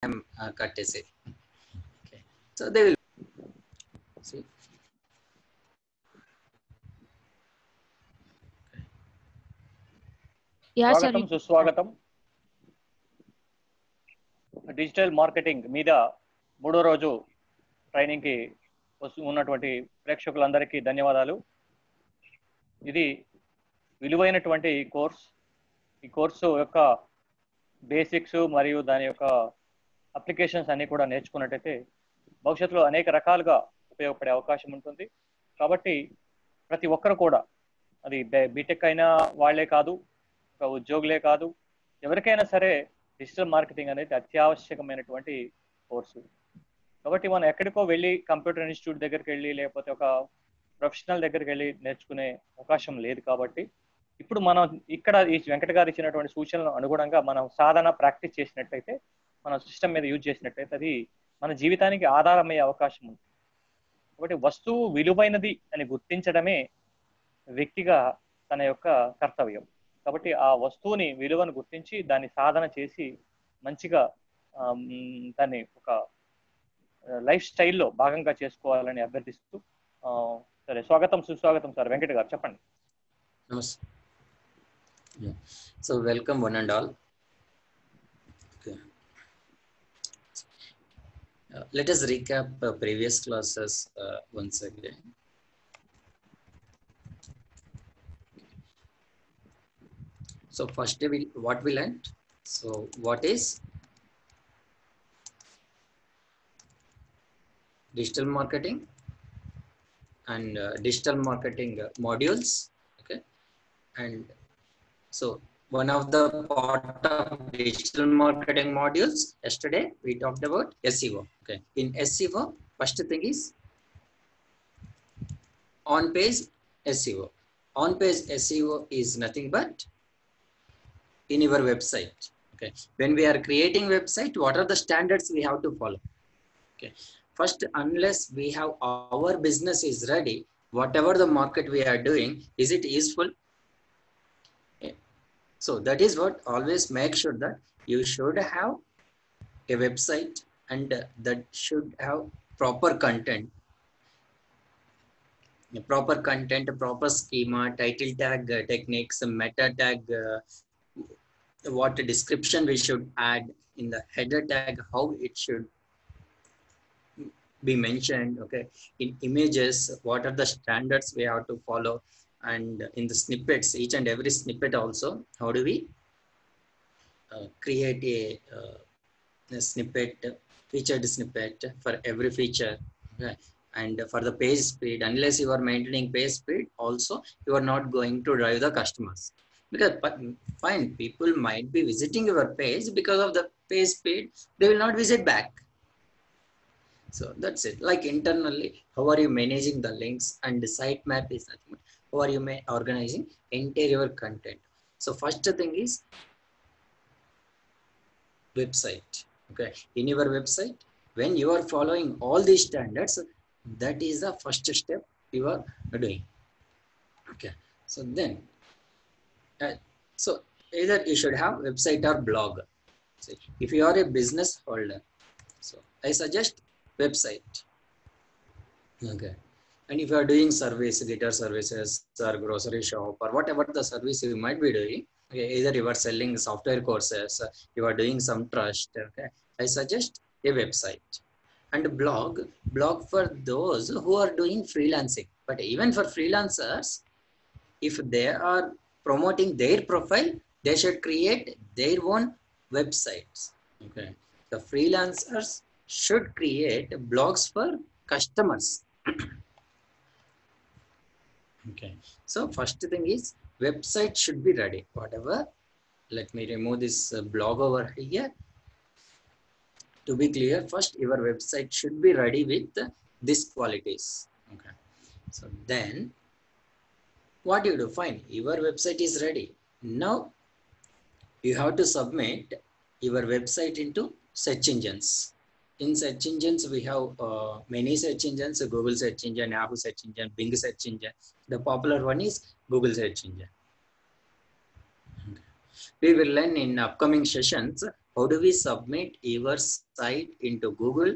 courtesy. Okay. So they will see. Yeah, స్వాగతం సుస్వాగతం digital marketing మీద మూడో రోజు ట్రైనింగ్ కి ఉన్నటువంటి ప్రేక్షకులందరికీ ధన్యవాదాలు. ఇది విలువైనటువంటి కోర్స్. ఈ కోర్సు యొక్క బేసిక్స్ మరియు దాని యొక్క అప్లికేషన్స్ అన్ని కూడా నేర్చుకున్నట్టయితే భవిష్యత్తులో అనేక రకాలుగా ఉపయోగపడే అవకాశం ఉంటుంది. కాబట్టి ప్రతి ఒక్కరు కూడా, అది బీటెక్ అయినా వాళ్లే కాదు, ఒక ఉద్యోగులే కాదు, ఎవరికైనా సరే డిజిటల్ మార్కెటింగ్ అనేది అత్యావశ్యకమైనటువంటి కోర్సు. కాబట్టి మనం ఎక్కడికో వెళ్ళి కంప్యూటర్ ఇన్స్టిట్యూట్ దగ్గరికి వెళ్ళి లేకపోతే ఒక ప్రొఫెషనల్ దగ్గరికి వెళ్ళి నేర్చుకునే అవకాశం లేదు. కాబట్టి ఇప్పుడు మనం ఇక్కడ ఈ వెంకట గారు ఇచ్చినటువంటి సూచనలు అనుగుణంగా మనం సాధన ప్రాక్టీస్ చేసినట్టయితే, మన సిస్టమ్ మీద యూజ్ చేసినట్టయితే అది మన జీవితానికి ఆధారమయ్యే అవకాశం ఉంది. కాబట్టి వస్తువు విలువైనది అని గుర్తించడమే వ్యక్తిగా తన యొక్క కర్తవ్యం. కాబట్టి ఆ వస్తువుని విలువను గుర్తించి దాన్ని సాధన చేసి మంచిగా దాన్ని ఒక లైఫ్ స్టైల్లో భాగంగా చేసుకోవాలని అభ్యర్థిస్తూ, సరే, స్వాగతం సుస్వాగతం సార్. వెంకట గారు చెప్పండి. నమస్తే. So welcome one and all. Okay. Let us recap previous classes once again. So first what we learned. So what is digital marketing and digital marketing modules. Okay, and so one of the part of digital marketing modules yesterday we talked about SEO. Okay, in SEO first thing is on page SEO. On page SEO is nothing but in your website. Okay, when we are creating website, what are the standards we have to follow? Okay, first, unless we have our business is ready, whatever the market we are doing, is it useful? Okay. So that is what always make sure that you should have a website and that should have proper content. Proper content, proper schema, title tag techniques, meta tag, what description we should add in the header tag, how it should be mentioned. Okay, in images, what are the standards we have to follow, and in the snippets, each and every snippet also, how do we create a snippet, featured snippet for every feature. Okay. And for the page speed, unless you are maintaining page speed also, you are not going to drive the customers, because fine, people might be visiting your page because of the page speed, they will not visit back. So that's it. Like internally, how are you managing the links, and the sitemap is nothing but how are you organizing entire your content. So first thing is website. Okay, in your website, when you are following all these standards, that is the first step you are doing. Okay, so then so either you should have website or blog. So if you are a business holder, so I suggest website. Okay, and if you are doing service, guitar services or grocery shop or whatever the service you might be doing, okay, either you are selling software courses, you are doing some trust, okay, I suggest a website. And blog for those who are doing freelancing. But even for freelancers, if they are promoting their profile, they should create their own websites. Okay, the freelancers should create blogs for customers. Okay, so first thing is website should be ready. Whatever, let me remove this blog over here. To be clear, first your website should be ready with these qualities. Okay, so then what you do, fine, your website is ready. Now you have to submit your website into search engines. In search engines, we have many search engines: Google search engine, Yahoo search engine, Bing search engine. The popular one is Google search engine. Okay. We will learn in upcoming sessions how do we submit your site into Google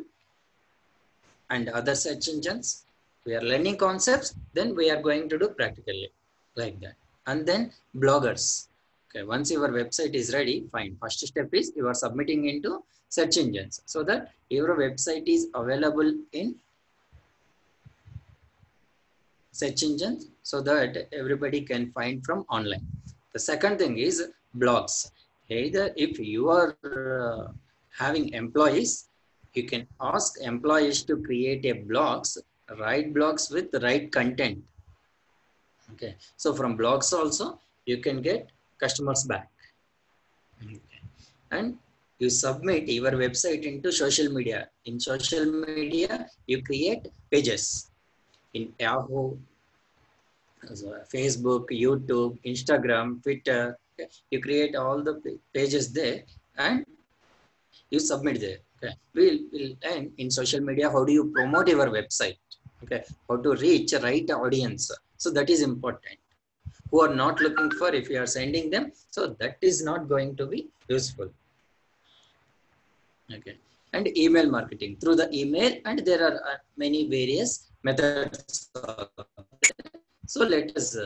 and other search engines. We are learning concepts, then we are going to do practically like that. And then bloggers. Okay, once your website is ready, fine. First step is you are submitting into search engines so that your website is available in search engines so that everybody can find from online. The second thing is blogs. Either if you are having employees, you can ask employees to create a blogs, write blogs with the right content. Okay, so from blogs also you can get customers back. Okay. And you submit your website into social media. In social media you create pages in Yahoo, Facebook, YouTube, Instagram, Twitter. Okay. You create all the pages there and you submit there. Okay. We'll and in social media, how do you promote your website? Okay. How to reach a right audience. So that is important. Who are not looking for, if you are sending them, so that is not going to be useful. Okay. And email marketing through the email, and there are many various methods. So let us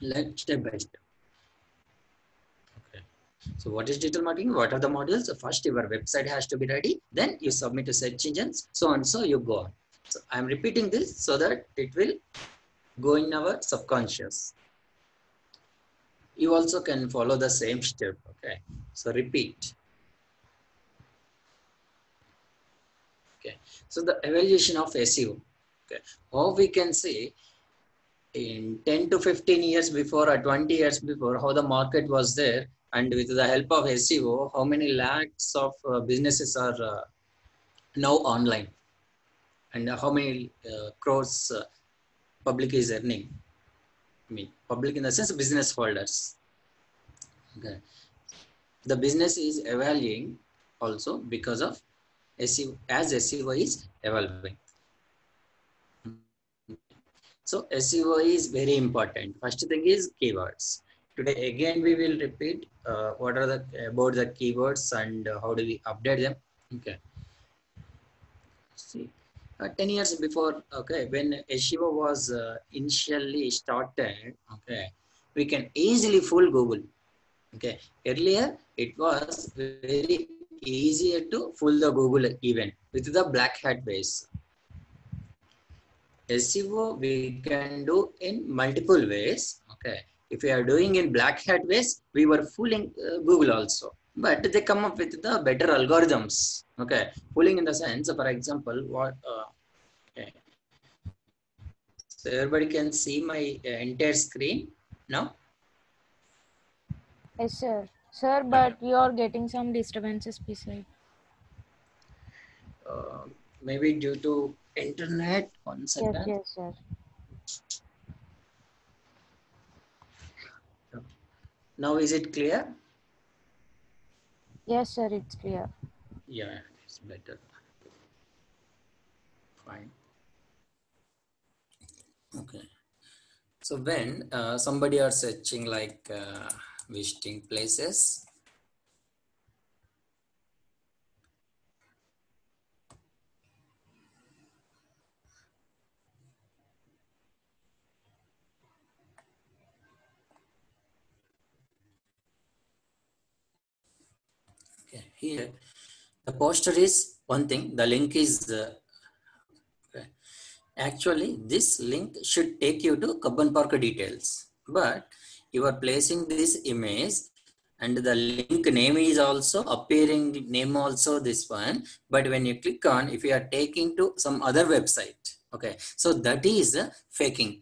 let step by step. Okay. So what is digital marketing? What are the modules? So first, your website has to be ready. Then you submit to search engines. So and so you go on. So I'm repeating this so that it will go in our subconscious. You also can follow the same step. Okay. So repeat. Okay. So the evaluation of SEO. Okay. How we can say in 10 to 15 years before or 20 years before, how the market was there, and with the help of SEO, how many lakhs of businesses are now online, and how many crores public is earning. I mean, public in the sense business holders. Okay. The business is evaluating also because of SEO, as SEO is evolving. So SEO is very important. First thing is keywords. Today again we will repeat what are the about the keywords and how do we update them. Okay. See, 10 years before, okay, when SEO was initially started, okay, we can easily fool Google. Okay, earlier it was very easier to fool the Google even with the black hat base. SEO we can do in multiple ways. Okay, if we are doing in black hat ways, we were fooling Google also, but they come up with the better algorithms. Okay, fooling in the sense, for example, what? Okay. So everybody can see my entire screen now. Yes, sir. Sir, but you are getting some disturbances beside. Maybe due to internet. 1 second. Yes, sir. Now is it clear? Yes, sir, it's clear. Yeah, it's better. Fine. Okay. So when somebody are searching like visiting places, okay, here the poster is one thing, the link is okay. Actually this link should take you to Kabban Park details, but you are placing this image and the link name is also appearing, name also this one, but when you click on, if you are taking to some other website, okay, so that is faking.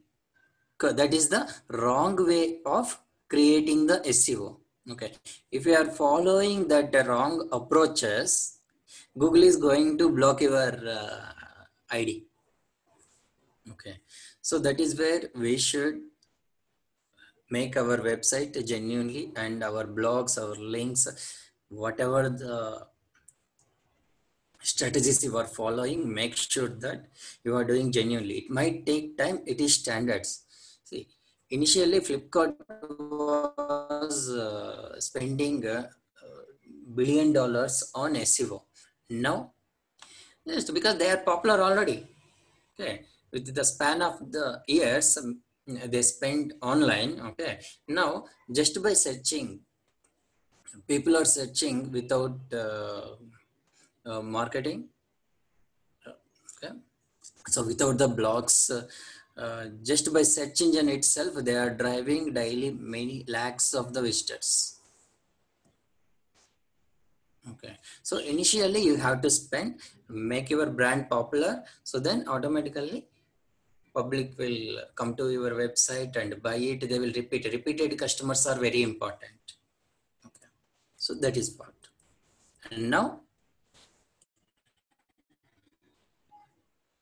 That is the wrong way of creating the SEO. Okay, if you are following that wrong approaches, Google is going to block your ID. Okay, so that is where we should make our website genuinely, and our blogs, our links, whatever the strategies you are following, make sure that you are doing genuinely. It might take time, it is standards. See, initially Flipkart was spending billion on SEO. Now, just because they are popular already. Okay, with the span of the years they spend online. Okay, now just by searching, people are searching without marketing. Okay, so without the blogs, just by search engine itself, they are driving daily many lakhs of the visitors. Okay, so initially you have to spend, make your brand popular, so then automatically public will come to your website and buy it. They will repeated customers are very important. Okay, so that is part. And now,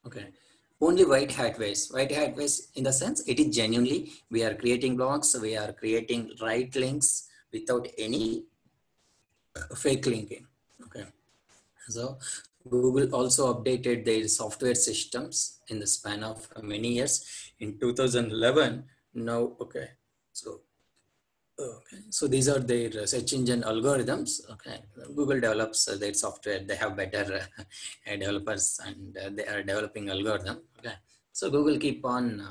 okay, only white hat ways in the sense it is genuinely we are creating blogs, we are creating right links without any fake linking. Okay, so Google also updated their software systems in the span of many years. In 2011, now, okay, so these are their search engine algorithms. Okay, Google develops their software. They have better developers, and they are developing algorithm. Okay, so Google keep on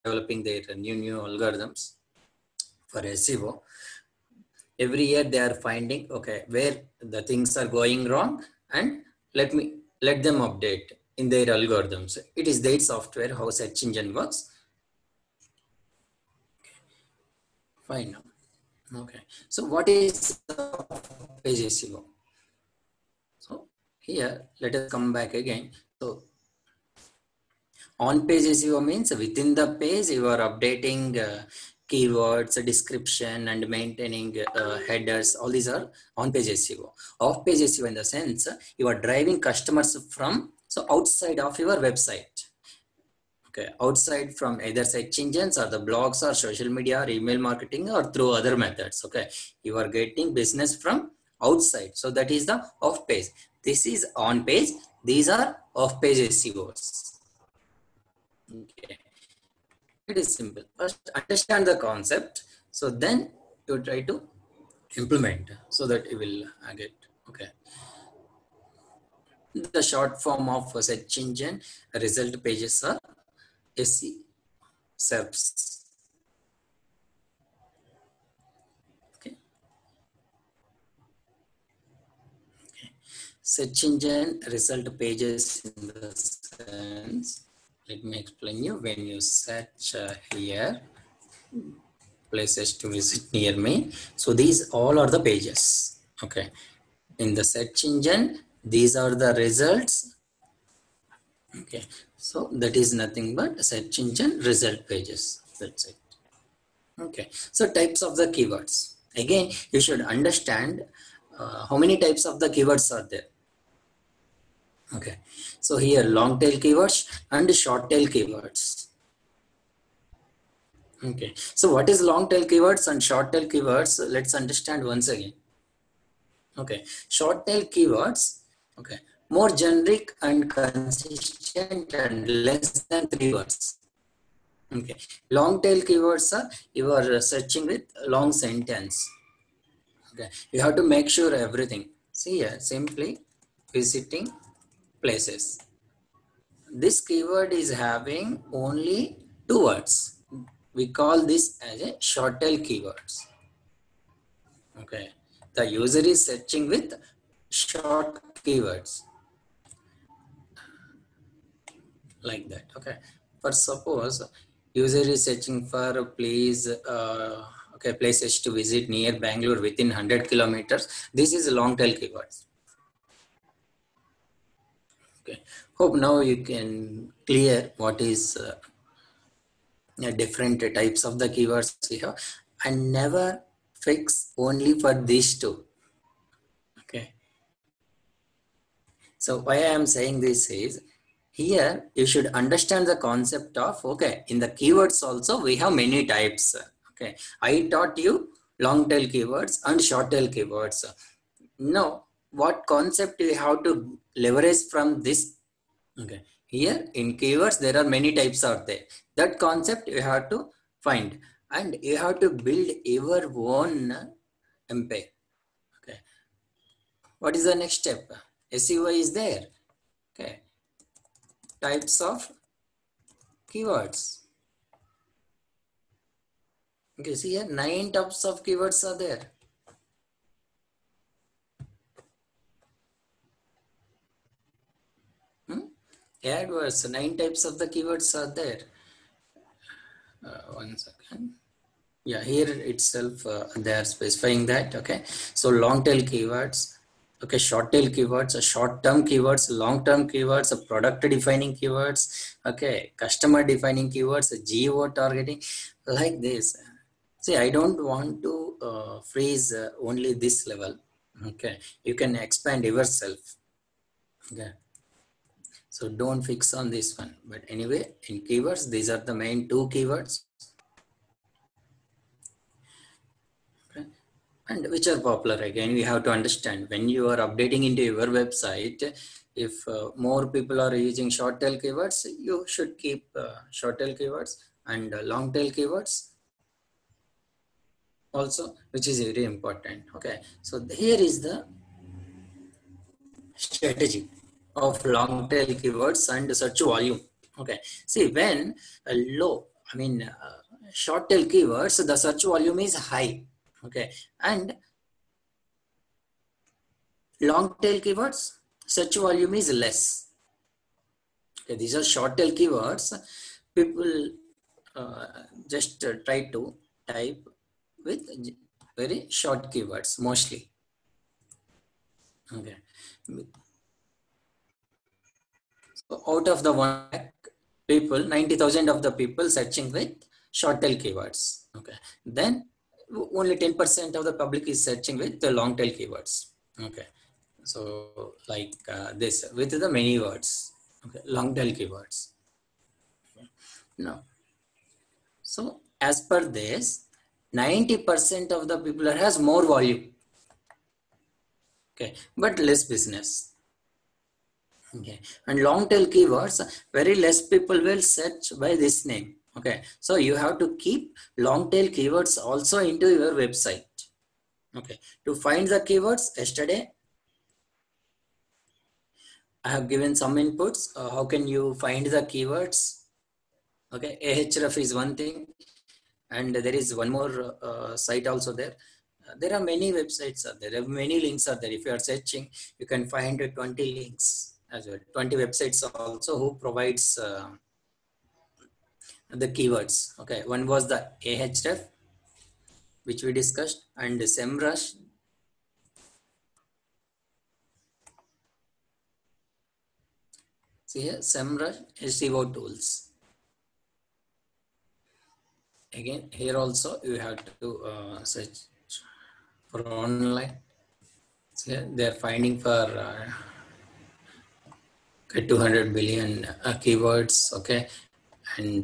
developing their new algorithms for SEO. Every year they are finding, okay, where the things are going wrong, and let them update in their algorithms. It is their software, how search engine works. Fine now. Okay, so what is page SEO? So here, let us come back again. So on page SEO means within the page you are updating keywords, description, and maintaining headers. All these are on page SEO. Off page SEO in the sense you are driving customers from outside of your website. Okay, outside from either search engines or the blogs or social media or email marketing or through other methods. Okay, you are getting business from outside. So that is the off page. This is on page. These are off page SEOs. Okay, it is simple. First, understand the concept. So then you try to implement so that you will get. Okay, the short form of search engine result pages are SERPs. Okay. Search engine result pages in the sense, let me explain you. When you search here, places to visit near me. So these all are the pages. Okay. In the search engine, these are the results. Okay. So that is nothing but search engine result pages. That's it. Okay. So types of the keywords. Again, you should understand how many types of the keywords are there. Okay. So here long tail keywords and short tail keywords. Okay. So what is long tail keywords and short tail keywords? Let's understand once again. Okay. Short tail keywords. Okay. More generic and consistent and less than 3 words. Okay. Long tail keywords are you are searching with long sentence. Okay. You have to make sure everything. See here, simply visiting places. This keyword is having only 2 words. We call this as a short tail keywords. Okay. The user is searching with short keywords. Like that. Okay. For suppose user is searching for please places to visit near Bangalore within 100 kilometers. This is long tail keywords. Okay. Hope now you can clear what is different types of the keywords we have, and never fix only for these two. Okay. So why I am saying this is, here you should understand the concept of, okay, in the keywords also we have many types. Okay, I taught you long tail keywords and short tail keywords. Now, what concept you have to leverage from this? Okay, here in keywords there are many types out there. That concept you have to find, and you have to build your own empire. Okay, what is the next step? SEO is there. Okay. Types of keywords. Okay, see here 9 types of keywords are there. AdWords, 9 types of the keywords are there. One second. Yeah, here itself they are specifying that. Okay, so long tail keywords, okay, short tail keywords, short term keywords, long term keywords, product defining keywords, okay, customer defining keywords, geo targeting, like this. See, I don't want to freeze only this level. Okay, you can expand yourself. Okay, so don't fix on this one. But anyway, in keywords, these are the main 2 keywords. And which are popular. Again, we have to understand when you are updating into your website, if more people are using short tail keywords, you should keep short tail keywords and long tail keywords also, which is very important. Okay, so here is the strategy of long tail keywords and search volume. Okay, see, when short tail keywords, the search volume is high. Okay, and long tail keywords, search volume is less. Okay, these are short tail keywords. People just try to type with very short keywords mostly. Okay. So out of the 1 lakh people, 90,000 of the people searching with short tail keywords. Okay. Then only 10% of the public is searching with the long tail keywords. Okay. So like this with the many words. Okay. Long tail keywords. Okay. Now, so as per this, 90% of the people has more volume. Okay, but less business. Okay, and long tail keywords, very less people will search by this name. Okay, so you have to keep long tail keywords also into your website. Okay, to find the keywords, yesterday I have given some inputs. How can you find the keywords? Okay, Ahref is one thing, and there is one more site also there. There are many websites are there. There are many links are there. If you are searching, you can find 20 links as well. 20 websites also who provides the keywords. Okay, one was the Ahref, which we discussed, and SEMrush. See here, SEMrush SEO tools. Again, here also you have to search for online. See, they are finding for 200 billion keywords. Okay, and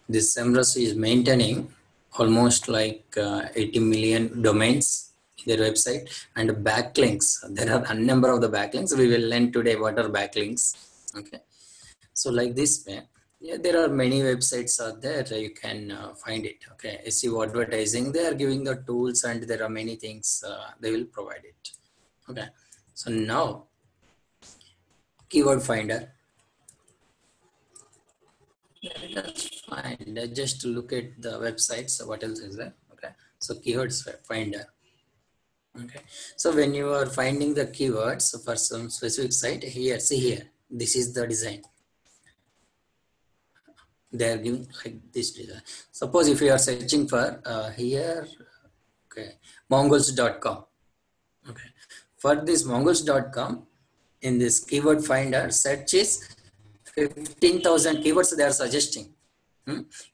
this SEMrush is maintaining almost like 80 million domains in their website, and backlinks. There are a number of the backlinks. We will learn today what are backlinks. Okay, so like this way, yeah, there are many websites out there. You can find it. Okay, SEO advertising, they are giving the tools, and there are many things they will provide it. Okay, so now keyword finder. That's fine. Just look at the websites. So what else is there? Okay, so keywords finder. Okay, so when you are finding the keywords for some specific site, here, see here, this is the design. They are giving like this design. Suppose if you are searching for here, okay, mongols.com. Okay, for this mongols.com, in this keyword finder, search is 15,000 keywords they are suggesting.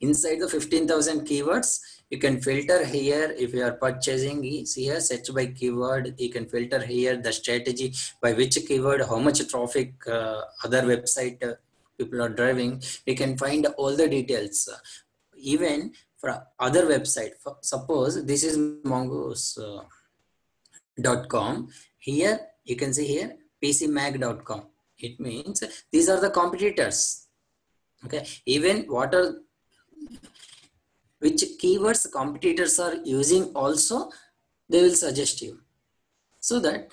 Inside the 15,000 keywords, you can filter here. If you are purchasing, see here, search by keyword. You can filter here the strategy by which keyword, how much traffic other website people are driving. You can find all the details. Even for other website, suppose this is mongoose.com. Here you can see here pcmag.com. It means these are the competitors. Okay, even which keywords competitors are using also, they will suggest you. So that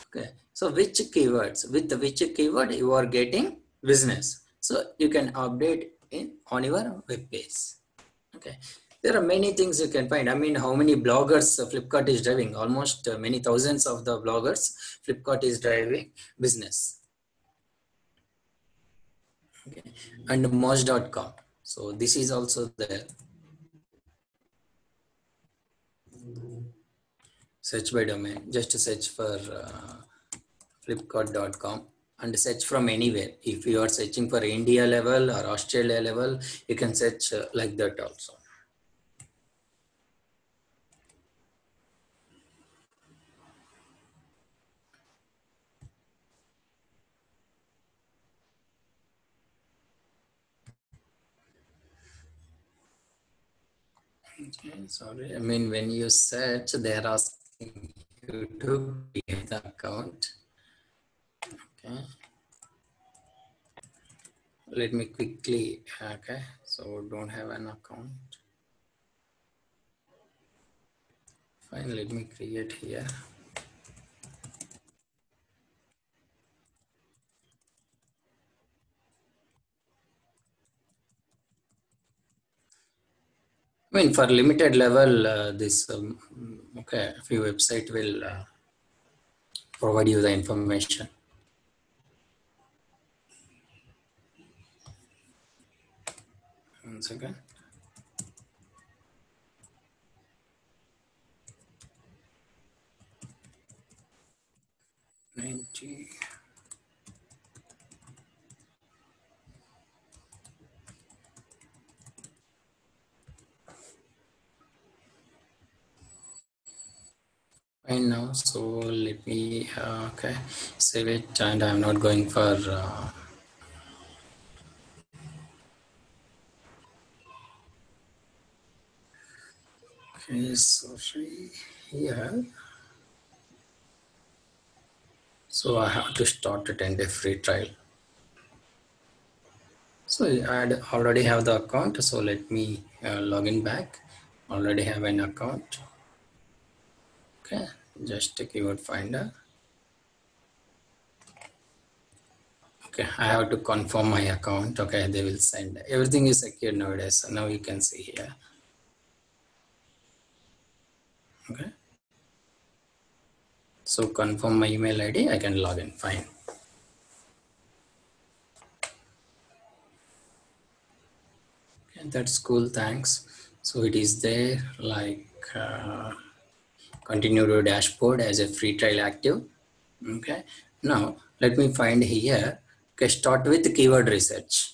Okay, so which keywords, with which keyword you are getting business, so you can update in on your web page. Okay, there are many things you can find. I mean, how many bloggers Flipkart is driving? Almost many thousands of the bloggers Flipkart is driving business. Okay, and Moz.com. So this is also there. Search by domain. Just search for flipkart.com and search from anywhere. If you are searching for India level or Australia level, you can search like that also. Okay, sorry. I mean, when you search, they are asking you to create the account. Okay. Let me quickly, okay. So don't have an account. Fine, let me create here. I mean, for limited level, this, okay, few website will provide you the information. One second. $90. Fine now, so let me okay, save it, and I'm not going for okay, sorry, here. So I have to start a 10-day free trial. So I already have the account, so let me log in back. Already have an account. Okay, just a keyword finder. Okay, I have to confirm my account. Okay, they will send. Everything is secure nowadays. So now you can see here. Okay. So confirm my email ID. I can log in. Fine. Okay, that's cool. Thanks. So it is there. Like continue to dashboard as a free trial active. Okay. Now let me find here. Okay. Start with keyword research.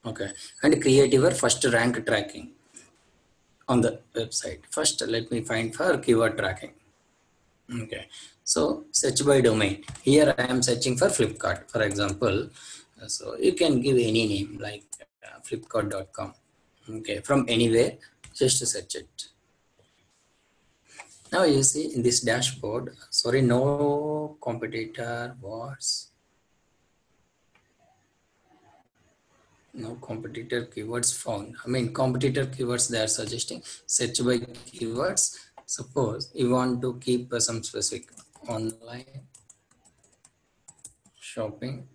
Okay, and create your first rank tracking on the website. First, let me find for keyword tracking. Okay, so search by domain. Here I am searching for Flipkart, for example. So you can give any name like flipkart.com. Okay, from anywhere, just search it. Now you see in this dashboard, sorry, no competitor was, no competitor keywords found. I mean, competitor keywords they are suggesting search by keywords. Suppose you want to keep some specific online shopping.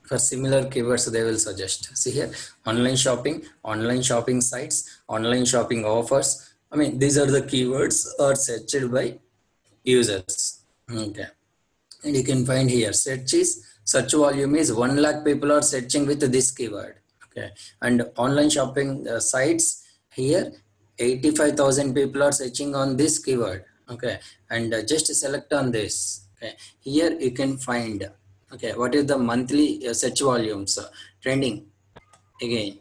For similar keywords, they will suggest. See here, online shopping sites, online shopping offers. I mean, these are the keywords are searched by users. Okay. And you can find here search volume is 1 lakh people are searching with this keyword. Okay, and online shopping sites here 85,000 people are searching on this keyword. Okay, and just select on this. Okay, here you can find okay what is the monthly search volumes trending again.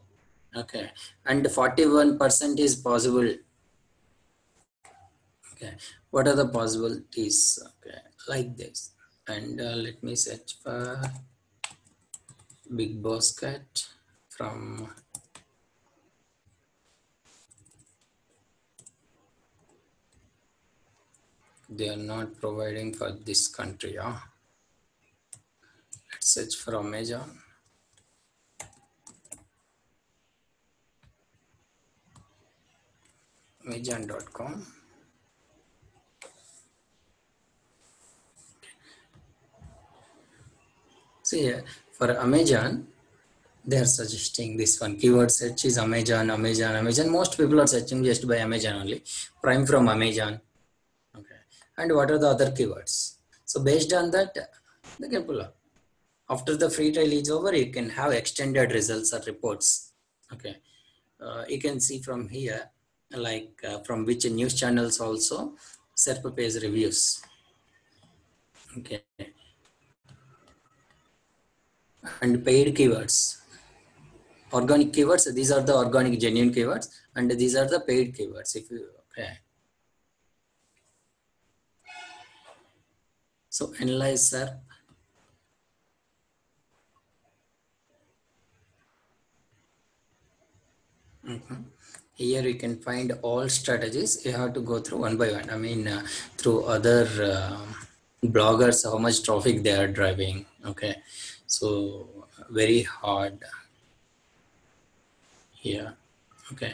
Okay, and 41% is possible. Okay, what are the possibilities? Okay, like this. And let me search for Big Boss Cat from they are not providing for this country. Let's search for Amazon. Amazon.com. See here, for Amazon, they are suggesting this one. Keyword search is Amazon, Amazon, Amazon. Most people are searching just by Amazon only. Prime from Amazon. Okay. And what are the other keywords? So based on that, they can pull up. After the free trial is over, you can have extended results or reports. Okay. You can see from here, like from which news channels also, SERP page reviews. Okay. And paid keywords. Organic keywords, these are the organic genuine keywords, and these are the paid keywords. If you, okay. So analyze SERP. Here you can find all strategies. You have to go through one by one. I mean, through other bloggers, how much traffic they are driving. Okay, so very hard here. Okay,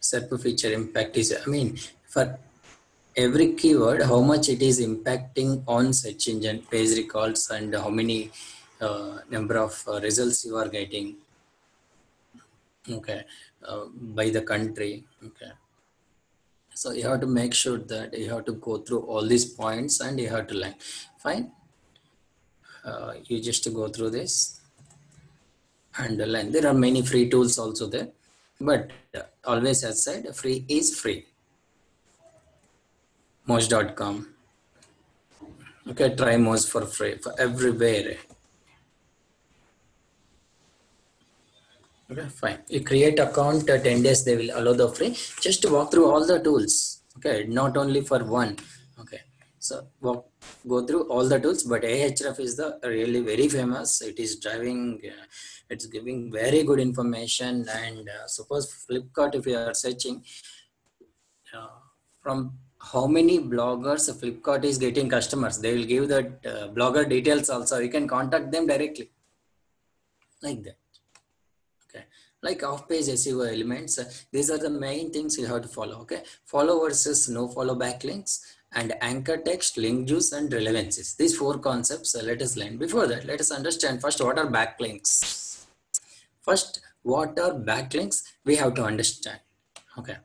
SERP feature impact is, I mean, for every keyword, how much it is impacting on search engine page recalls, and how many number of results you are getting. Okay, by the country. Okay, so you have to make sure that you have to go through all these points and you have to learn. Fine, you just go through this and learn. There are many free tools also there, but always as said, free is free. Moz.com. Okay, try Moz for free for everywhere. Okay, fine. You create account 10 days, they will allow the free. Just walk through all the tools. Okay, not only for one. Okay, so go through all the tools, but Ahref is the really very famous. It is driving, it's giving very good information. And suppose Flipkart, if you are searching from how many bloggers Flipkart is getting customers, they will give that blogger details also. You can contact them directly like that. Okay, like off-page SEO elements, these are the main things you have to follow. Okay, follow versus no follow backlinks, and anchor text, link juice, and relevancies. These four concepts let us learn. Before that, let us understand first what are backlinks. First, what are backlinks? We have to understand. Okay.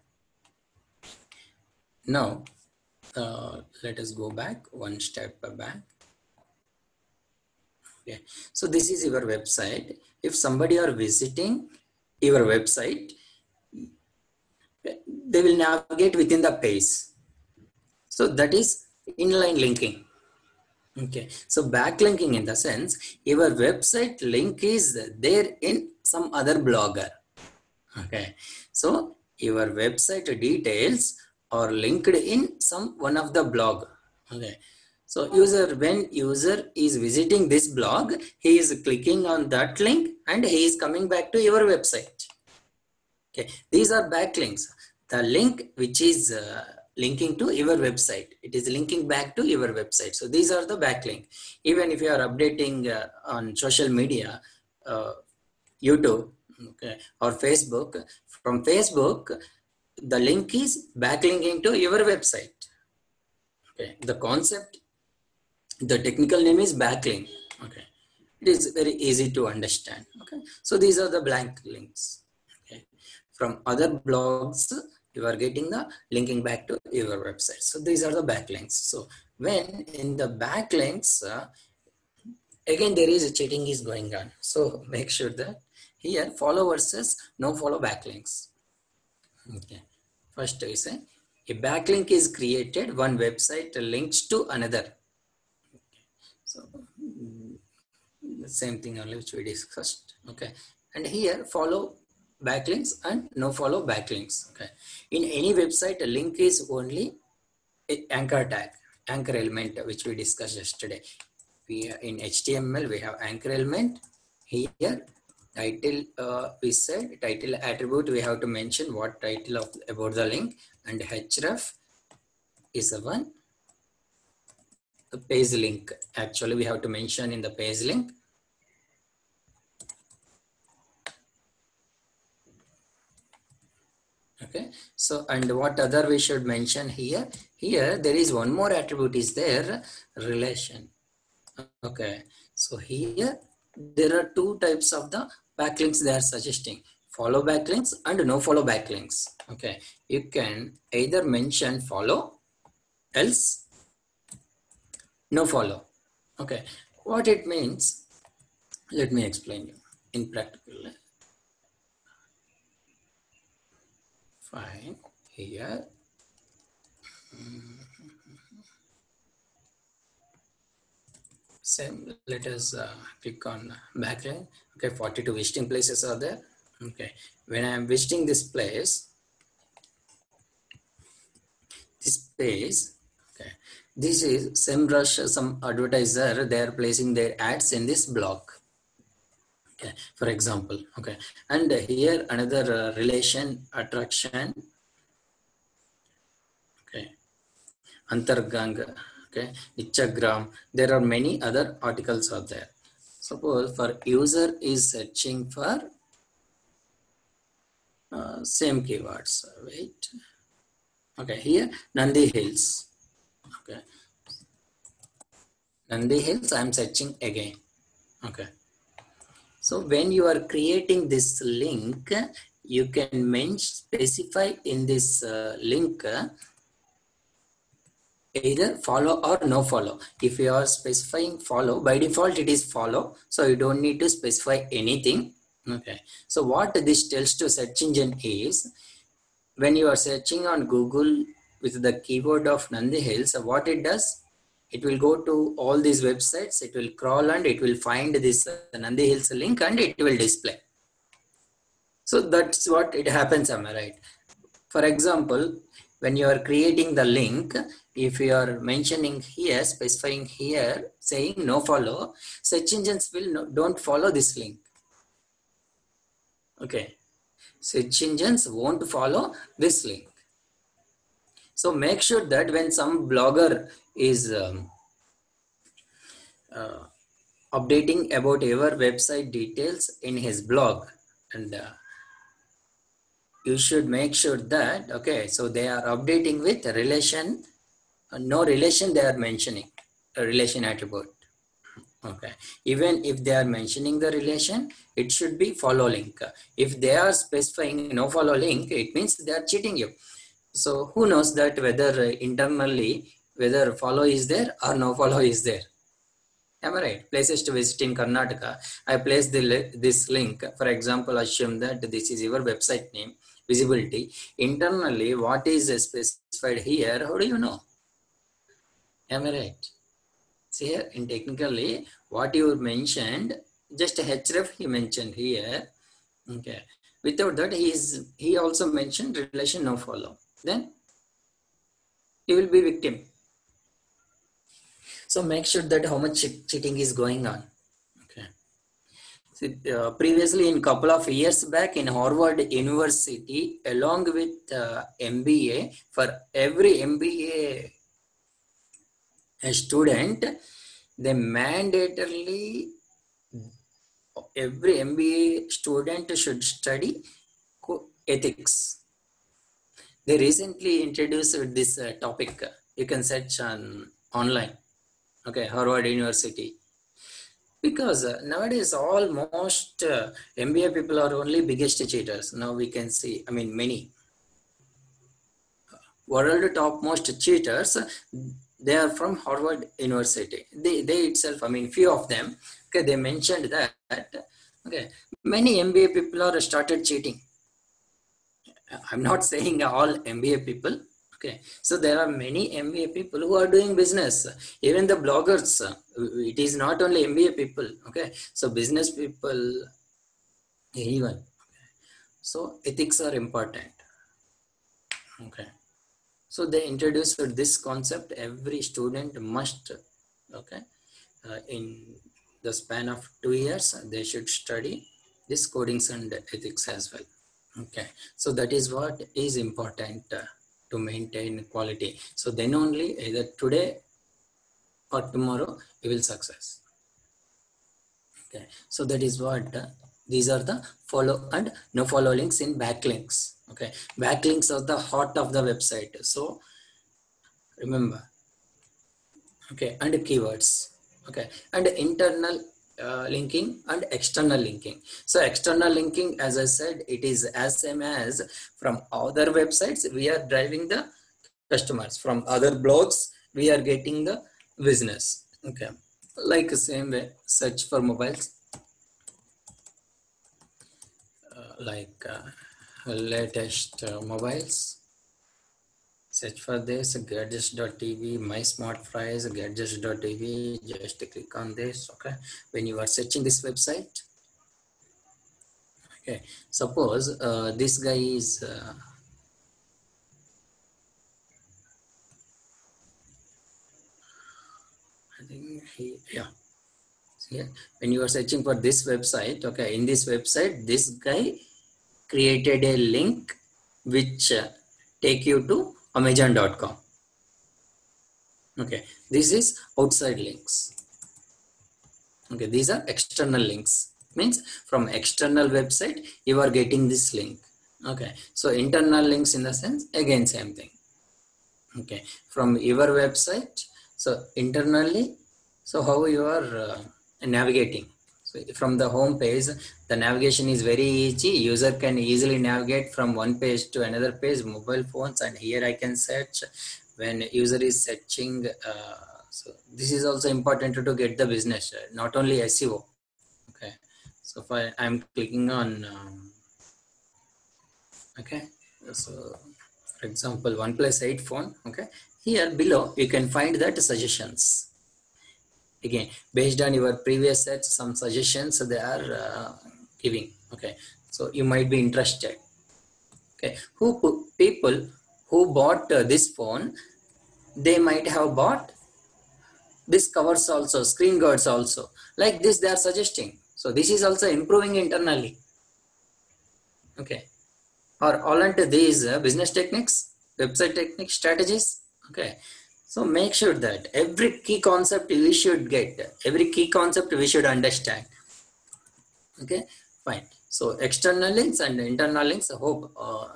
Now, let us go back one step back. Okay, so this is your website. If somebody are visiting your website, they will navigate within the page. So that is inline linking. Okay, so backlinking in the sense your website link is there in some other blogger. Okay, so your website details are linked in some one of the blog. Okay, so when user is visiting this blog, he is clicking on that link and he is coming back to your website. Okay, these are backlinks. The link which is linking to your website, it is linking back to your website. So these are the backlink. Even if you are updating on social media, YouTube, okay, or Facebook, from Facebook, the link is backlinking to your website. Okay, the concept, the technical name is backlink. Okay, it is very easy to understand. Okay, so these are the blank links. Okay, from other blogs, you are getting the linking back to your website. So these are the backlinks. So when in the backlinks, again there is a cheating is going on. So make sure that here follow versus no follow backlinks. Okay, first I say a backlink is created, one website links to another. So the same thing only which we discussed. Okay, and here follow backlinks and no follow backlinks. Okay, in any website, a link is only an anchor tag, anchor element, which we discussed yesterday. We in HTML we have anchor element. Here title, we said title attribute, we have to mention what title of about the link, and href is the one. The page link, actually we have to mention in the page link. Okay, so and what other we should mention here? Here there is one more attribute is there, relation. Okay, so here there are two types of the backlinks they are suggesting: follow backlinks and no follow backlinks. Okay, you can either mention follow, else no follow. Okay, what it means, let me explain you in practical. Fine, here. Same, let us click on backlink. Okay, 42 visiting places are there. Okay, when I am visiting this place, okay, this is SEMrush, some advertiser, they are placing their ads in this blog. Okay, for example. Okay, and here another relation, attraction. Okay, Antargang, okay, Instagram. There are many other articles out there. Suppose for user is searching for same keywords. Wait. Okay, here Nandi Hills. Okay, Nandi Hills. I am searching again. Okay. So when you are creating this link, you can specify in this link either follow or no follow. If you are specifying follow, by default it is follow, so you don't need to specify anything. Okay, so what this tells to search engine is, when you are searching on Google with the keyword of Nandi Hills, what it does, it will go to all these websites, it will crawl and it will find this Nandi Hills link and it will display. So that's what it happens, am I right? For example, when you are creating the link, if you are mentioning here, specifying here, saying no follow, search engines will don't follow this link. Okay, search engines won't follow this link. So make sure that when some blogger is updating about your website details in his blog, and you should make sure that, okay, so they are updating with relation, no relation they are mentioning, a relation attribute. Okay, even if they are mentioning the relation, it should be follow link. If they are specifying no follow link, it means they are cheating you. So who knows that whether internally, whether follow is there or no follow is there. Am I right? Places to visit in Karnataka. I place this link. For example, assume that this is your website name, visibility. Internally, what is specified here? How do you know? Am I right? See here, in technically, what you mentioned, just a href he mentioned here. Okay. Without that, he also mentioned relation no follow. Then he will be victim. So make sure that how much cheating is going on. Okay. So, previously, in couple of years back, in Harvard University, along with MBA, for every MBA student, they mandatorily, every MBA student should study ethics. They recently introduced this topic. You can search on online. Okay, Harvard University. Because nowadays almost MBA people are only biggest cheaters. Now we can see, I mean, many world topmost cheaters, they are from Harvard University. They itself, I mean, few of them, okay, they mentioned that, okay, many MBA people are started cheating. I'm not saying all MBA people. Okay, so there are many MBA people who are doing business. Even the bloggers, it is not only MBA people. Okay, so business people, anyone. Okay. So ethics are important. Okay, so they introduced this concept. Every student must, okay, in the span of 2 years, they should study this codings and ethics as well. Okay, so that is what is important to maintain quality. So then only either today or tomorrow you will success. Okay, so that is what these are the follow and no follow links in backlinks. Okay, backlinks are the heart of the website. So remember, okay, and keywords, okay, and internal linking and external linking. So external linking, as I said, it is as same as from other websites we are driving the customers, from other blogs we are getting the business. Okay, like same way, search for mobiles, like latest mobiles. Search for this gadgets.tv, my smart fries, gadgets.tv. Just click on this. Okay, when you are searching this website, okay, suppose this guy is I think yeah. Yeah, when you are searching for this website, okay, in this website, this guy created a link which take you to amazon.com. Okay, this is outside links. Okay, these are external links, means from external website you are getting this link. Okay, so internal links in the sense, again same thing. Okay, from your website, so internally, so how you are navigating. So from the home page, the navigation is very easy. User can easily navigate from one page to another page, mobile phones, and here I can search when user is searching. So this is also important to get the business, not only SEO. Okay, so if I'm clicking on, okay, so for example, OnePlus 8 phone. Okay, here below you can find that suggestions. Again, based on your previous search, some suggestions they are giving. Okay, so you might be interested. Okay, people who bought this phone, they might have bought this covers also, screen guards also. Like this, they are suggesting. So this is also improving internally. Okay, or all into these business techniques, website techniques, strategies. Okay, so make sure that every key concept we should get, every key concept we should understand. Okay, fine. So external links and internal links, I hope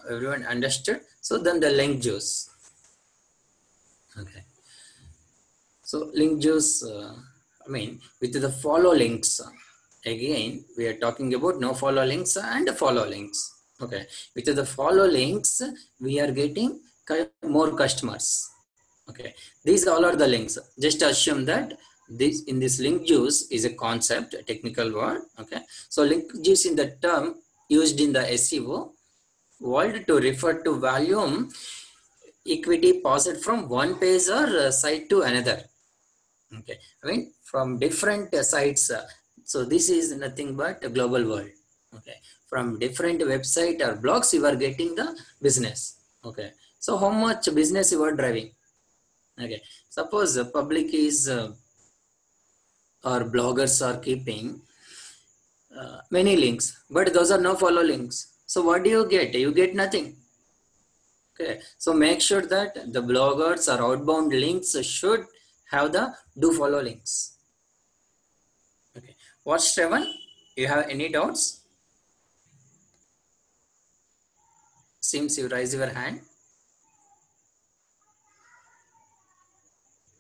everyone understood. So then the link juice. Okay, so link juice, I mean, with the follow links, again we are talking about no follow links and follow links. Okay, with the follow links we are getting more customers. Okay, these all are the links. Just assume that this in this link juice is a concept, a technical word. Okay, so link juice in the term used in the SEO world to refer to volume equity passed from one page or site to another. Okay, I mean from different sites. So this is nothing but a global world. Okay, from different website or blogs you are getting the business. Okay, so how much business you are driving? Okay, suppose the public is or bloggers are keeping many links, but those are no follow links. So what do you get? You get nothing. Okay, so make sure that the bloggers or outbound links should have the do follow links. Okay, what's Shravan? You have any doubts? Seems you raise your hand.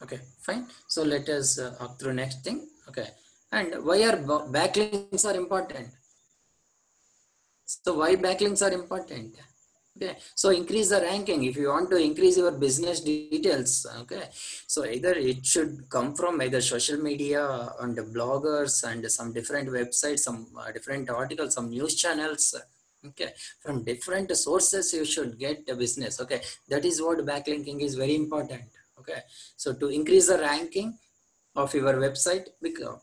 Okay, fine. So let us up through next thing. Okay, and why are backlinks are important? So why backlinks are important? Okay, so increase the ranking if you want to increase your business details. Okay, so either it should come from either social media and bloggers and some different websites, some different articles, some news channels. Okay, from different sources you should get a business. Okay, that is what backlinking is very important. Okay, so to increase the ranking of your website, because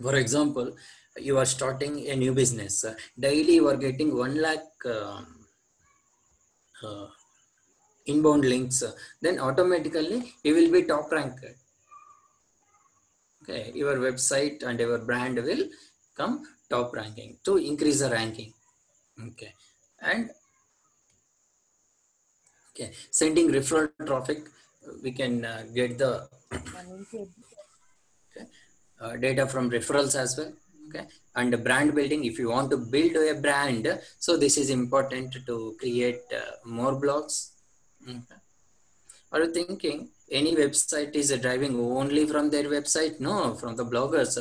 for example, you are starting a new business, daily you are getting 1 lakh inbound links, then automatically you will be top ranked. Okay, your website and your brand will come top ranking to increase the ranking. Okay, and okay, sending referral traffic, we can get the okay, data from referrals as well. Okay, and brand building, if you want to build a brand, so this is important to create more blogs. Okay. Are you thinking any website is driving only from their website? No, from the bloggers,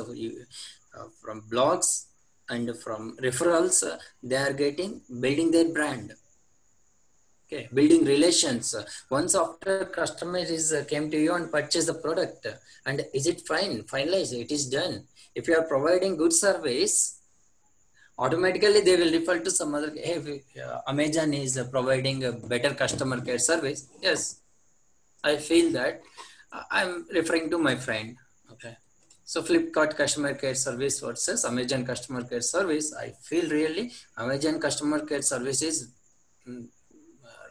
from blogs and from referrals, they are getting building their brand. Okay, building relations. Once after customer is came to you and purchase the product, and is it fine, finalized, it is done. If you are providing good service, automatically they will refer to some other. Hey, Amazon is providing a better customer care service. Yes, I feel that. I'm referring to my friend. Okay, so Flipkart customer care service versus Amazon customer care service, I feel really Amazon customer care service is mm,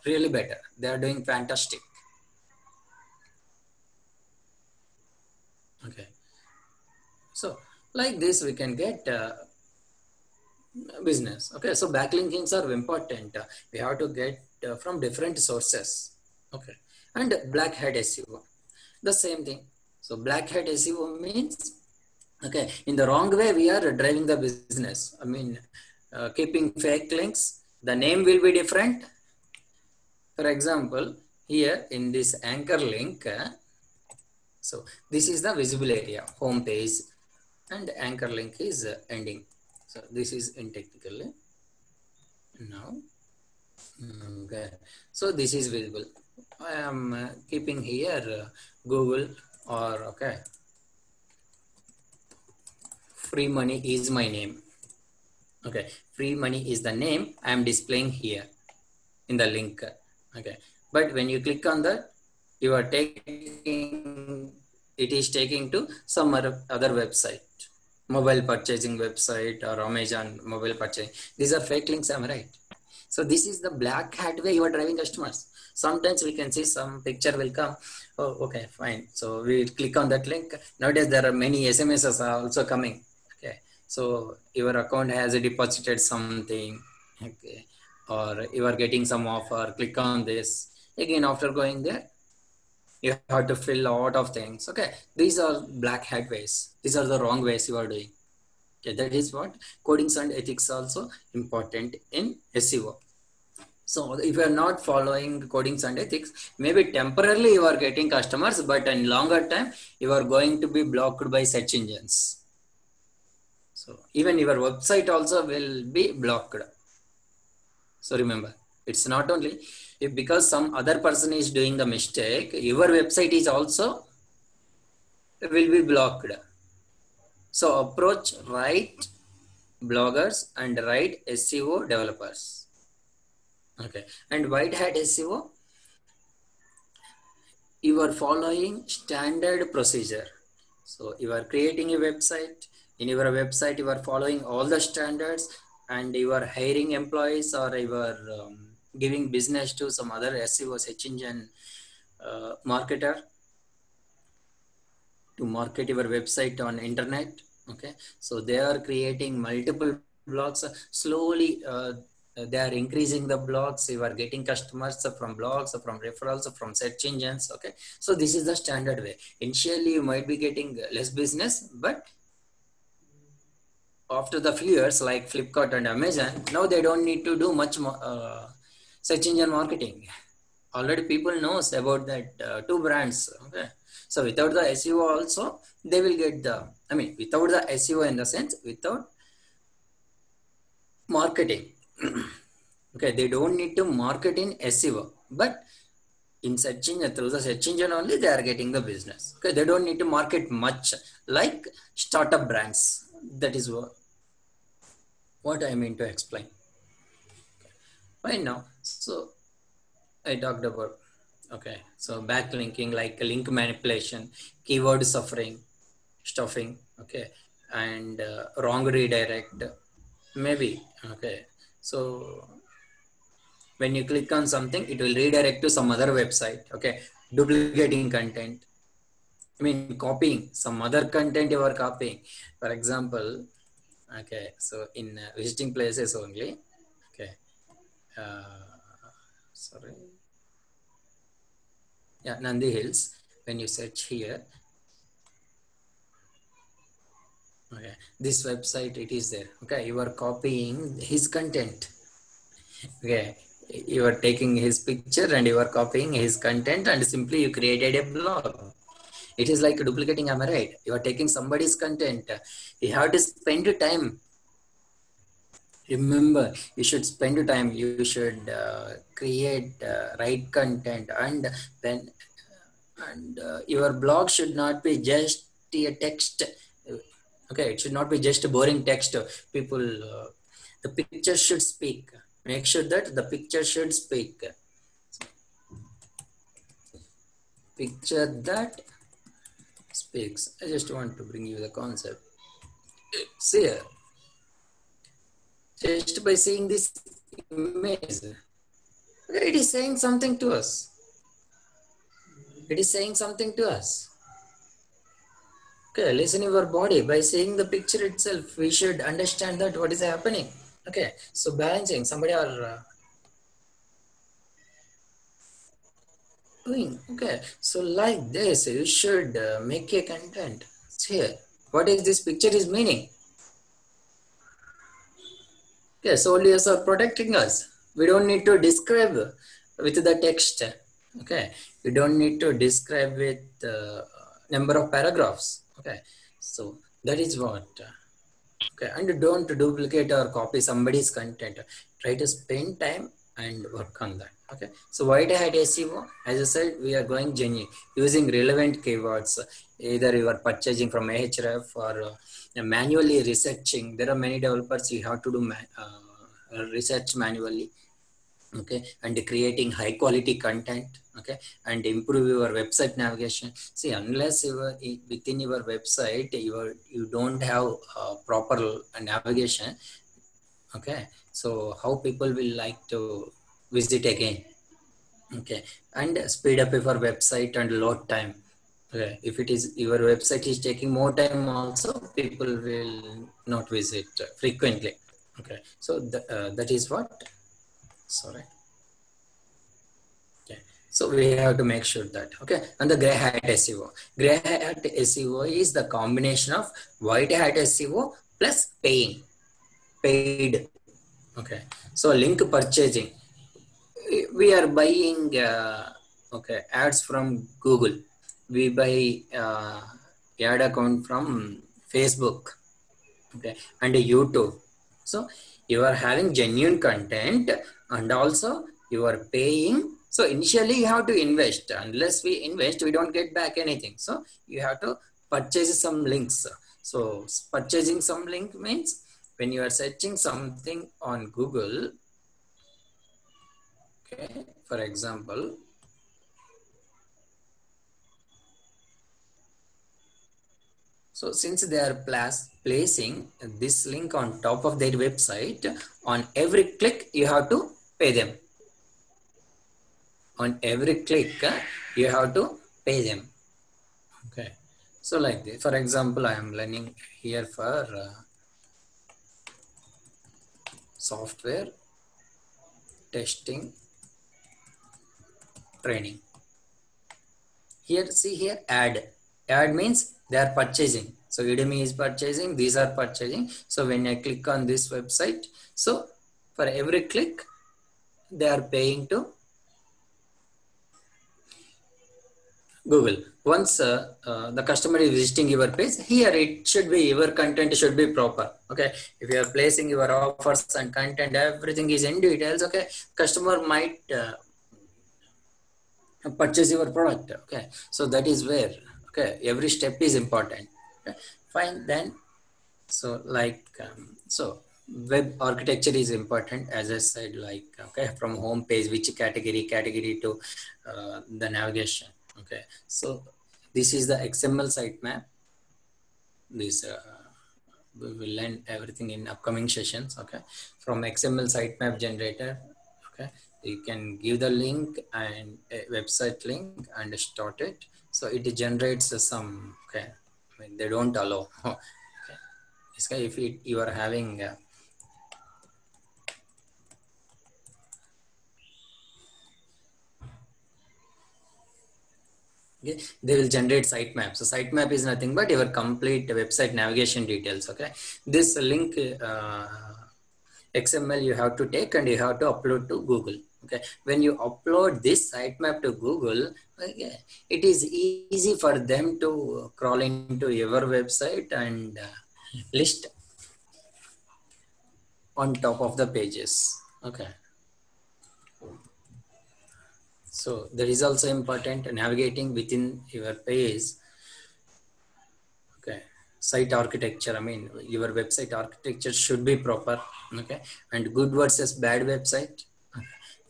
really better. They are doing fantastic. Okay, so like this we can get business. Okay, so backlinkings are important. We have to get from different sources. Okay, and black hat SEO, the same thing. So black hat SEO means, okay, in the wrong way we are driving the business. I mean, keeping fake links, the name will be different. For example, here in this anchor link, so this is the visible area, home page, and anchor link is ending. So this is in technically now. Okay, so this is visible. I am keeping here Google, or okay, free money is my name. Okay, free money is the name I am displaying here in the link. Okay, but when you click on that, you are taking, it is taking to some other website, mobile purchasing website or Amazon mobile purchasing. These are fake links, am I right? So this is the black hat way you are driving customers. Sometimes we can see some picture will come. Oh, okay, fine. So we click on that link. Nowadays there are many SMSs are also coming. Okay, so your account has deposited something. Okay, or you are getting some offer. Click on this. Again, after going there, you have to fill a lot of things. Okay, these are black hat ways. These are the wrong ways you are doing. Okay, that is what codings and ethics also important in SEO. So if you are not following codings and ethics, maybe temporarily you are getting customers, but in longer time, you are going to be blocked by search engines. So even your website also will be blocked. So remember, it's not only if because some other person is doing the mistake, your website is also will be blocked. So approach right bloggers and right SEO developers. Okay, and white hat SEO, you are following standard procedure. So you are creating a website. In your website, you are following all the standards, and you are hiring employees, or you are giving business to some other SEO search engine marketer to market your website on internet. Okay, so they are creating multiple blogs slowly. They are increasing the blogs. You are getting customers from blogs, from referrals, from search engines. Okay, so this is the standard way. Initially you might be getting less business, but after the few years, like Flipkart and Amazon, now they don't need to do much more search engine marketing. Already people knows about that two brands. Okay, so without the SEO also, they will get the, I mean, without the SEO in the sense, without marketing. Okay, they don't need to market in SEO, but in search engine, through the search engine only, they are getting the business. Okay, they don't need to market much like startup brands. That is what I mean to explain. Fine now. So I talked about, okay, so backlinking, like link manipulation, keyword stuffing, okay, and wrong redirect, maybe. Okay, so when you click on something, it will redirect to some other website. Okay, duplicating content, I mean copying some other content you are copying. For example, okay, so in visiting places only. Okay, uh, sorry, yeah, Nandi Hills. When you search here, Okay, this website, it is there. Okay, you are copying his content. Okay, you are taking his picture and you are copying his content, and simply you created a blog. It is like duplicating, am I right? You are taking somebody's content. You have to spend time. Remember, you should spend time. You should create right content, and then your blog should not be just a text. Okay, it should not be just a boring text. People, the picture should speak. Make sure that the picture should speak. Picture that speaks. I just want to bring you the concept. See here, just by seeing this image, it is saying something to us. It is saying something to us. Okay, listen your body. By seeing the picture itself, we should understand that what is happening. Okay, so balancing, somebody are doing. Okay, so like this, you should make a content. See here, what is this picture is meaning? Okay, soldiers are protecting us. We don't need to describe with the text. Okay, we don't need to describe with number of paragraphs. Okay, so that is what. Okay, and don't duplicate or copy somebody's content. Try to spend time and work on that. Okay, so white hat SEO, as I said, we are going genuine using relevant keywords. Either you are purchasing from Ahref or manually researching. There are many developers, you have to do research manually. Okay, and creating high quality content. Okay, and improve your website navigation. See, unless you are within your website, you don't have proper navigation. Okay, so how people will like to visit again? Okay, and speed up your website and load time. Okay, if it is your website is taking more time, also people will not visit frequently. Okay, so that is what. Sorry. Okay. So we have to make sure that, okay. And the gray hat SEO. Gray hat SEO is the combination of white hat SEO plus paid. Okay. So link purchasing. We are buying okay, ads from Google. We buy ad account from Facebook. Okay, and YouTube. So you are having genuine content, and also you are paying. So initially you have to invest. Unless we invest, we don't get back anything. So you have to purchase some links. So purchasing some link means when you are searching something on Google. Okay, for example, so since they are placing this link on top of their website, on every click you have to pay them. On every click, you have to pay them. Okay. So like this, for example, I am learning here for software testing training. Here, see here, ad. Ad means they are purchasing. So Udemy is purchasing, these are purchasing. So when I click on this website, so for every click, they are paying to Google. Once the customer is visiting your page, here it should be, your content should be proper. Okay, if you are placing your offers and content, everything is in details. Okay, customer might purchase your product. Okay, so that is where, okay, every step is important. Okay, fine then. So like so web architecture is important, as I said, like, okay, from home page, which category to the navigation. Okay, so this is the XML sitemap. This we will learn everything in upcoming sessions. Okay, from XML sitemap generator. Okay, you can give the link and a website link and start it. So it generates some, okay, I mean, they don't allow. Okay, this guy, if you are having Okay, they will generate sitemap. So sitemap is nothing but your complete website navigation details. Okay, this link XML you have to take and you have to upload to Google. Okay, when you upload this sitemap to Google, okay, it is easy for them to crawl into your website and list on top of the pages. Okay, so that is also important, navigating within your page. Okay, site architecture, I mean your website architecture should be proper. Okay, and good versus bad website.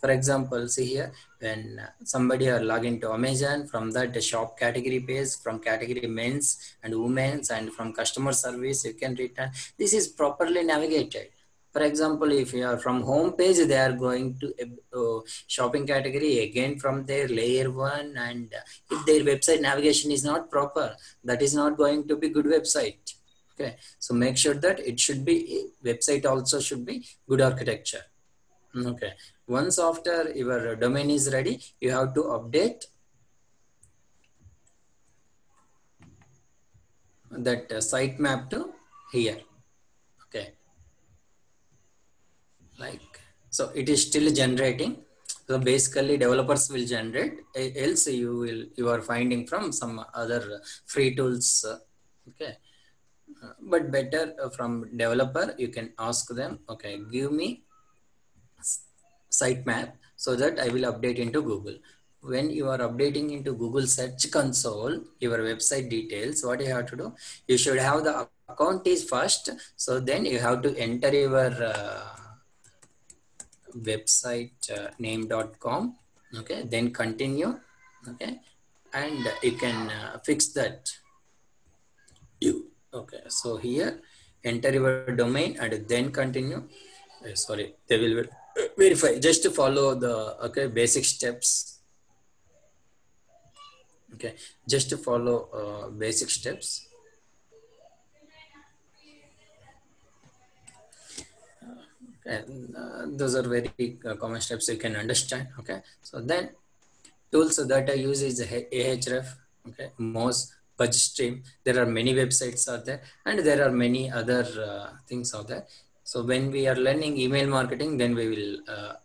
For example, see here, when somebody are log into Amazon, from that shop category page, from category men's and women's, and from customer service, you can return. This is properly navigated. For example, if you are from home page, they are going to shopping category, again from their layer one, and if their website navigation is not proper, that is not going to be good website. Okay, so make sure that it should be, website also should be good architecture. Okay, once after your domain is ready, you have to update that sitemap to here. Okay, like, so it is still generating. So basically developers will generate, else you are finding from some other free tools. Okay, but better from developer, you can ask them, okay, give me sitemap so that I will update into Google. When you are updating into Google Search Console, your website details, what you have to do, you should have the account is first. So then you have to enter your website name.com. Okay, then continue. Okay, and you can fix that. Okay, so here enter your domain and then continue. Sorry, they will verify, just to follow the basic steps. Okay, just to follow basic steps. And those are very common steps you can understand. Okay, so then tools that I use is Ahref, okay, Moz, BudgeStream. There are many websites out there, and there are many other things out there. So when we are learning email marketing, then we will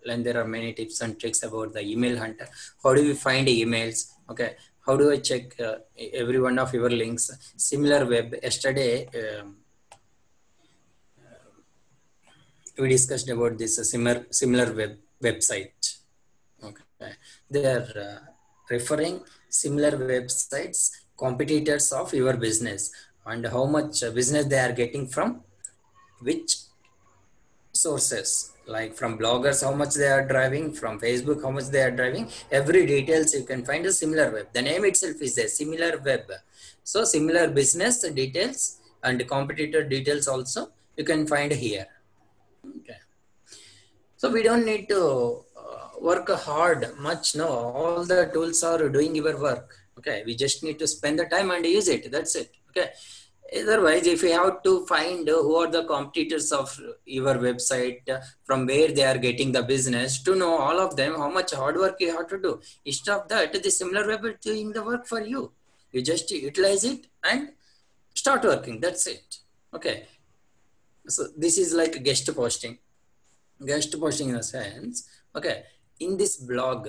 learn there are many tips and tricks about the email hunter. How do we find emails? Okay, how do I check every one of your links? Similar web. Yesterday, we discussed about this similar website. Okay, they are referring similar websites, competitors of your business, and how much business they are getting from which sources, like from bloggers, how much they are driving, from Facebook, how much they are driving. Every details you can find a similar web. The name itself is a similar web. So similar business details and competitor details also you can find here. Okay. So we don't need to work hard much. No, all the tools are doing your work. Okay, we just need to spend the time and use it. That's it. Okay. Otherwise, if you have to find who are the competitors of your website, from where they are getting the business, to know all of them, how much hard work you have to do. Instead of that, the similar web is doing the work for you. You just utilize it and start working. That's it. Okay. So this is like guest posting. Guest posting in a sense, okay, in this blog,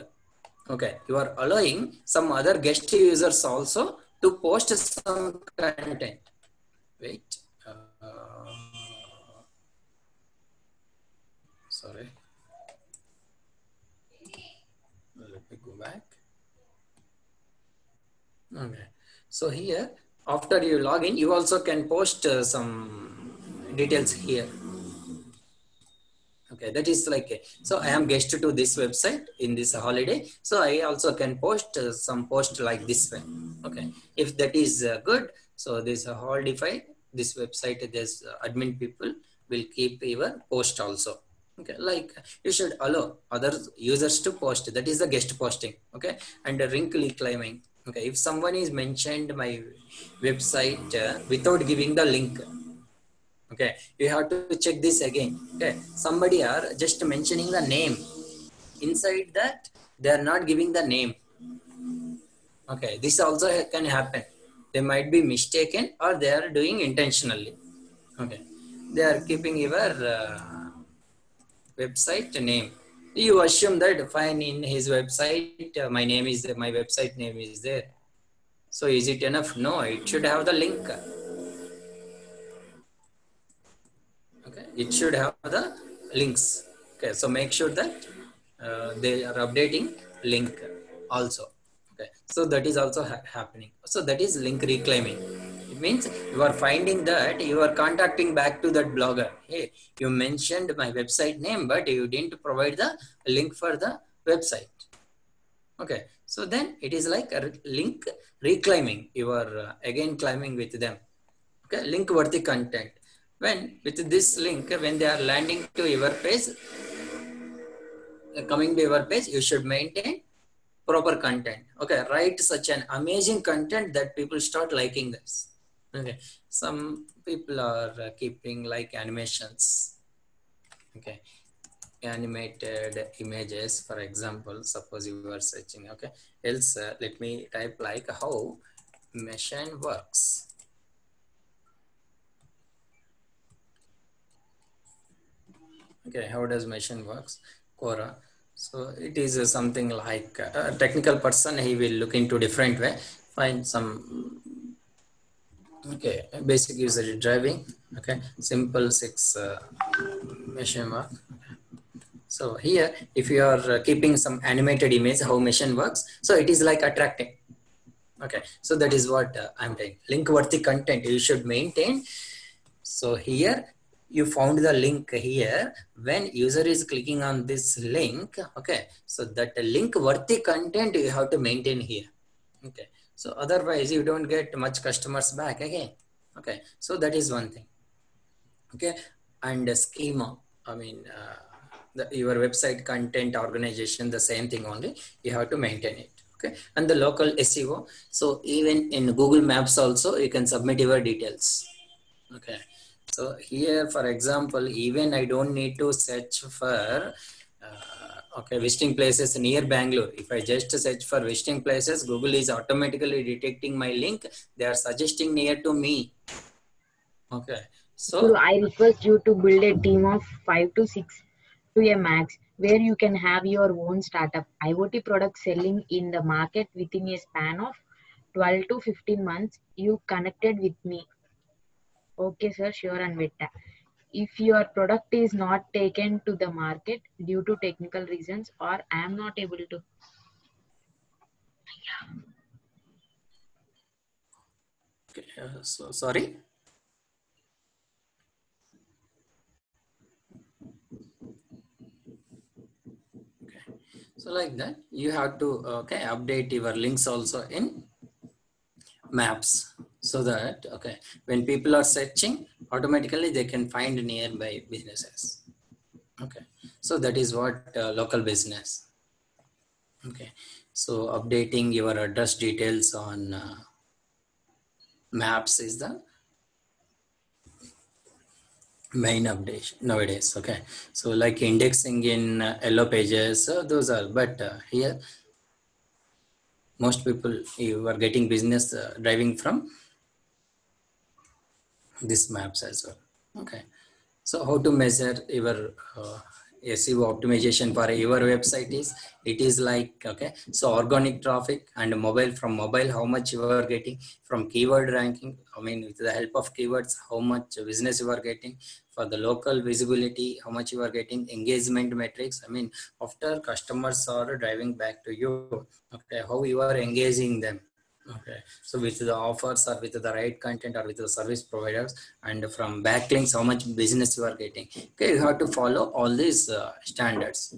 okay, you are allowing some other guest users also to post some content. Wait, sorry, let me go back. Okay, so here after you log in, you also can post some details here. Okay, that is like, so I am guest to this website in this holiday, so I also can post some post like this way. Okay, if that is good, so this Holdify, this website, this admin people will keep your post also. Okay, like you should allow other users to post. That is the guest posting. Okay, and the link claiming. Okay, if someone is mentioned my website without giving the link, okay, you have to check this again. Okay, somebody are just mentioning the name. Inside that, they are not giving the name. Okay, this also can happen. They might be mistaken or they are doing intentionally. Okay, they are keeping your website name. You assume that fine, in his website my website name is there, so is it enough? No, it should have the link. Okay, it should have the links. Okay, so make sure that they are updating link also. Okay, so that is also happening. So that is link reclaiming. It means you are finding that you are contacting back to that blogger. Hey, you mentioned my website name, but you didn't provide the link for the website. Okay, so then it is like a link reclaiming. You are again climbing with them. Okay, link worthy content. When with this link, when they are landing to your page, coming to your page, you should maintain proper content. Okay, write such an amazing content that people start liking this. Okay, some people are keeping like animations. Okay, animated images, for example, suppose you are searching. Okay, else let me type like how machine works. Okay, how does machine works? Quora. So it is something like a technical person, he will look into different way, find some. Okay, basic usage driving. Okay, simple 6 machine work. So here, if you are keeping some animated image, how machine works, so it is like attracting. Okay, so that is what I'm saying. Link worthy content you should maintain. So here you found the link here. When user is clicking on this link, okay, so that link worthy content you have to maintain here. Okay, so otherwise you don't get much customers back again. Okay, so that is one thing. Okay, and schema, I mean your website content organization, the same thing only, you have to maintain it. Okay, and the local SEO, so even in Google Maps also you can submit your details. Okay, so here for example, even I don't need to search for okay, visiting places near Bangalore. If I just search for visiting places, Google is automatically detecting my link, they are suggesting near to me. Okay, so So I request you to build a team of 5 to 6 to a max where you can have your own startup IoT product selling in the market within a span of 12 to 15 months. You connected with me. Okay, sir, sure and better. If your product is not taken to the market due to technical reasons or I am not able to. okay, so sorry. So like that, you have to okay, update your links also in maps, so that okay, when people are searching, automatically they can find nearby businesses. Okay, so that is what local business. Okay, so updating your address details on maps is the main update nowadays. Okay, so like indexing in yellow pages, those are, but here most people, you are getting business driving from these maps as well. Okay, so how to measure your SEO optimization for your website is, it is like okay, so organic traffic and mobile, from mobile how much you are getting, from keyword ranking, I mean with the help of keywords how much business you are getting, for the local visibility how much you are getting, engagement metrics, I mean after customers are driving back to you, okay, how you are engaging them. Okay, so with the offers or with the right content or with the service providers, and from backlinks how much business you are getting. Okay, you have to follow all these standards.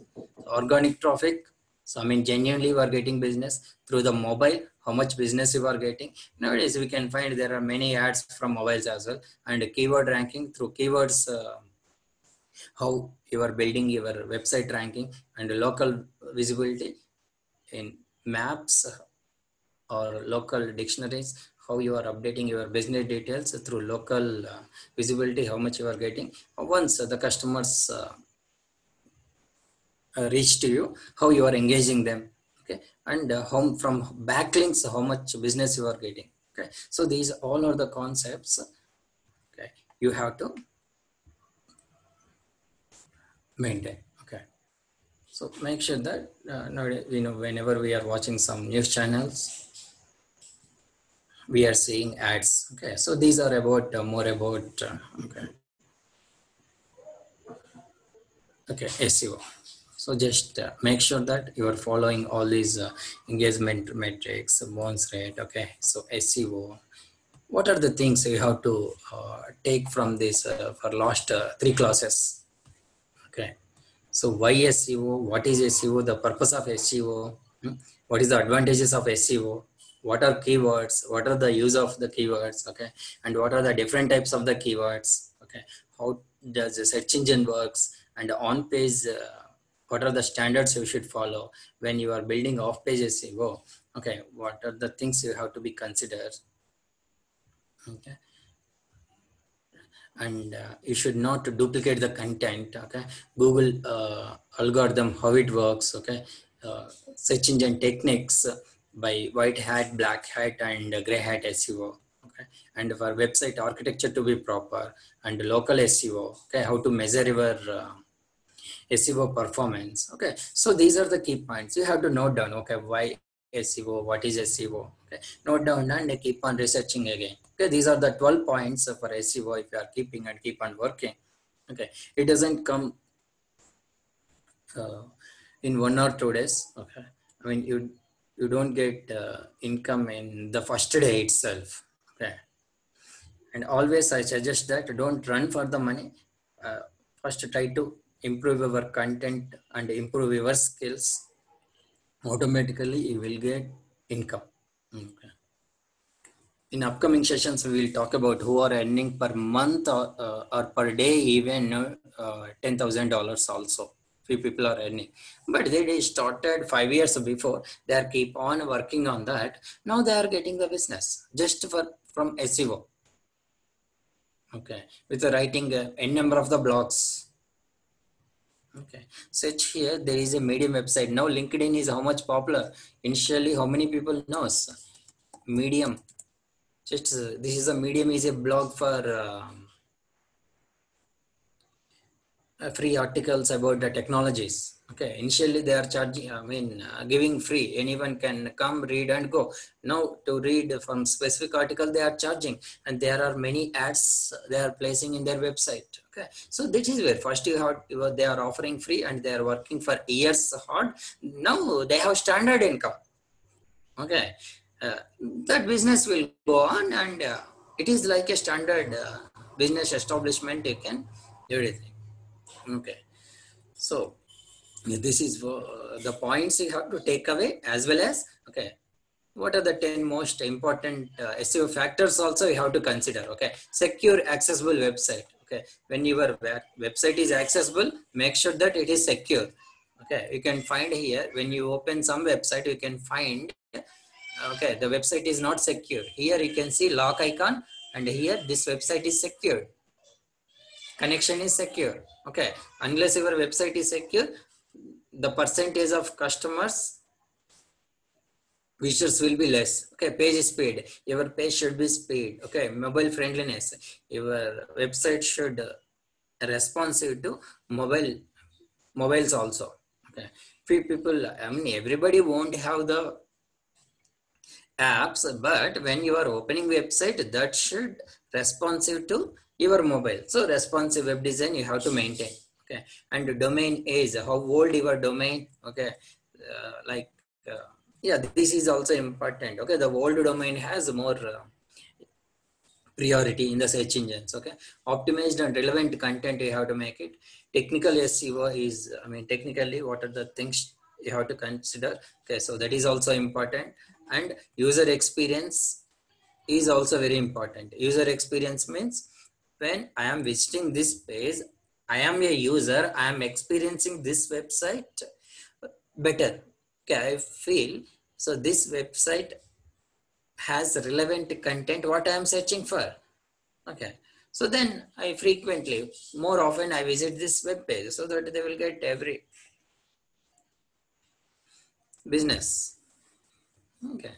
Organic traffic, so I mean genuinely you are getting business through the mobile, how much business you are getting. Nowadays we can find there are many ads from mobiles as well, and keyword ranking through keywords, how you are building your website ranking, and local visibility in maps or local dictionaries, how you are updating your business details through local visibility, how much you are getting. Once the customers reach to you, how you are engaging them. Okay, Okay, and from backlinks, how much business you are getting. Okay, so these all are the concepts. Okay, you have to maintain. Okay, so make sure that whenever we are watching some news channels, we are seeing ads. Okay, so these are about more about okay, SEO. So just make sure that you are following all these engagement metrics, bounce rate. Okay, so SEO. What are the things you have to take from this for last 3 classes? Okay, so why SEO? What is SEO? The purpose of SEO? What is the advantages of SEO? What are keywords? What are the use of the keywords? Okay, and what are the different types of the keywords? Okay, how does the search engine works? And on page, what are the standards you should follow when you are building off page SEO? Okay, what are the things you have to be considered? Okay, and you should not duplicate the content. Okay, Google algorithm, how it works. Okay, search engine techniques by white hat, black hat, and gray hat SEO. Okay, and for website architecture to be proper, and local SEO. Okay, how to measure your SEO performance. Okay, so these are the key points you have to note down. Okay, why SEO, what is SEO? Okay, note down and keep on researching again. Okay, these are the 12 points for SEO if you are keeping and keep on working. Okay, it doesn't come in 1 or 2 days. Okay, I mean you don't get income in the first day itself. Okay, and always I suggest that don't run for the money. First try to improve your content and improve your skills. Automatically you will get income. Okay. In upcoming sessions, we will talk about who are earning per month or per day, even $10,000 also. Few people are earning, but they started 5 years before. They are keep on working on that. Now they are getting the business just from SEO. Okay, with writing n number of the blogs. Okay, search here. There is a Medium website now. LinkedIn is how much popular. Initially, how many people knows Medium? Just this is a Medium is a blog for free articles about the technologies. Okay, initially they are charging, giving free. Anyone can come, read and go. Now to read from specific article, they are charging, and there are many ads they are placing in their website. Okay, so this is where first they are offering free, and they are working for years hard. Now they have standard income. Okay, that business will go on, and it is like a standard business establishment. You can do everything. Okay, so this is the points you have to take away, as well as okay, what are the 10 most important SEO factors also you have to consider. Okay, secure accessible website. Okay, when your website is accessible, make sure that it is secure. Okay, you can find here when you open some website, you can find okay, the website is not secure. Here you can see lock icon, and here this website is secured. Connection is secure. Okay, unless your website is secure, the percentage of customers visitors will be less. Okay, page speed. Your page should be speed. Okay, mobile friendliness. Your website should responsive to mobiles also. Okay, few people. I mean, everybody won't have the apps, but when you are opening website, that should responsive to your mobile. So responsive web design you have to maintain. Okay, and domain age, how old your domain. Okay, yeah, this is also important. Okay, the old domain has more priority in the search engines. Okay, optimized and relevant content you have to make it. Technical SEO is, I mean, technically what are the things you have to consider. Okay, so that is also important. And user experience is also very important. User experience means when I am visiting this page, I am a user, I am experiencing this website better. Okay, I feel so this website has relevant content what I am searching for. Okay, so then I frequently, more often I visit this web page so that they will get business. Okay.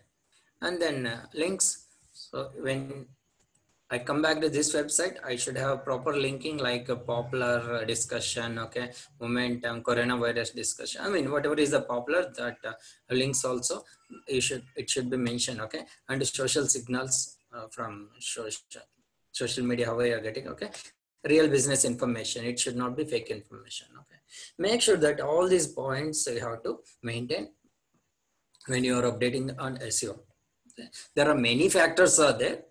And then links. So when I come back to this website, I should have proper linking like a popular discussion, okay, momentum, coronavirus discussion. I mean, whatever is the popular, that links also, it should be mentioned, okay. And social signals from social media, however you are getting, okay. Real business information, it should not be fake information, okay. Make sure that all these points you have to maintain when you are updating on SEO. Okay. There are many factors are there.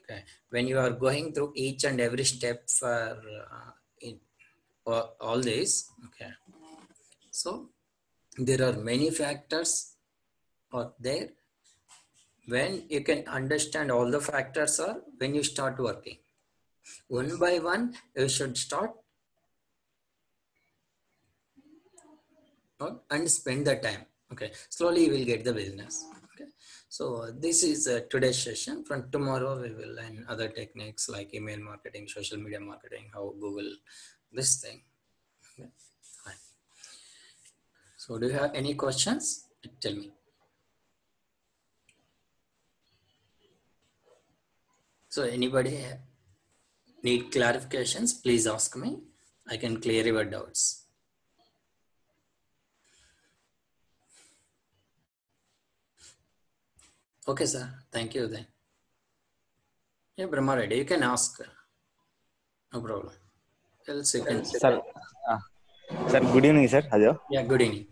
Okay. When you are going through each and every step for all these, okay. So there are many factors out there. When you can understand all the factors are when you start working. One by one, you should start and spend the time. Okay. Slowly you will get the business. Okay. So this is today's session. From tomorrow, we will learn other techniques like email marketing, social media marketing, how Google, this thing. Okay. Fine. So do you have any questions? Tell me. So anybody need clarifications, please ask me. I can clear your doubts. Okay, sir. Thank you then. Yeah, Brahma Reddy, you can ask. No problem. Else you can. Sir, sir, good evening, sir. Hello. Yeah, good evening.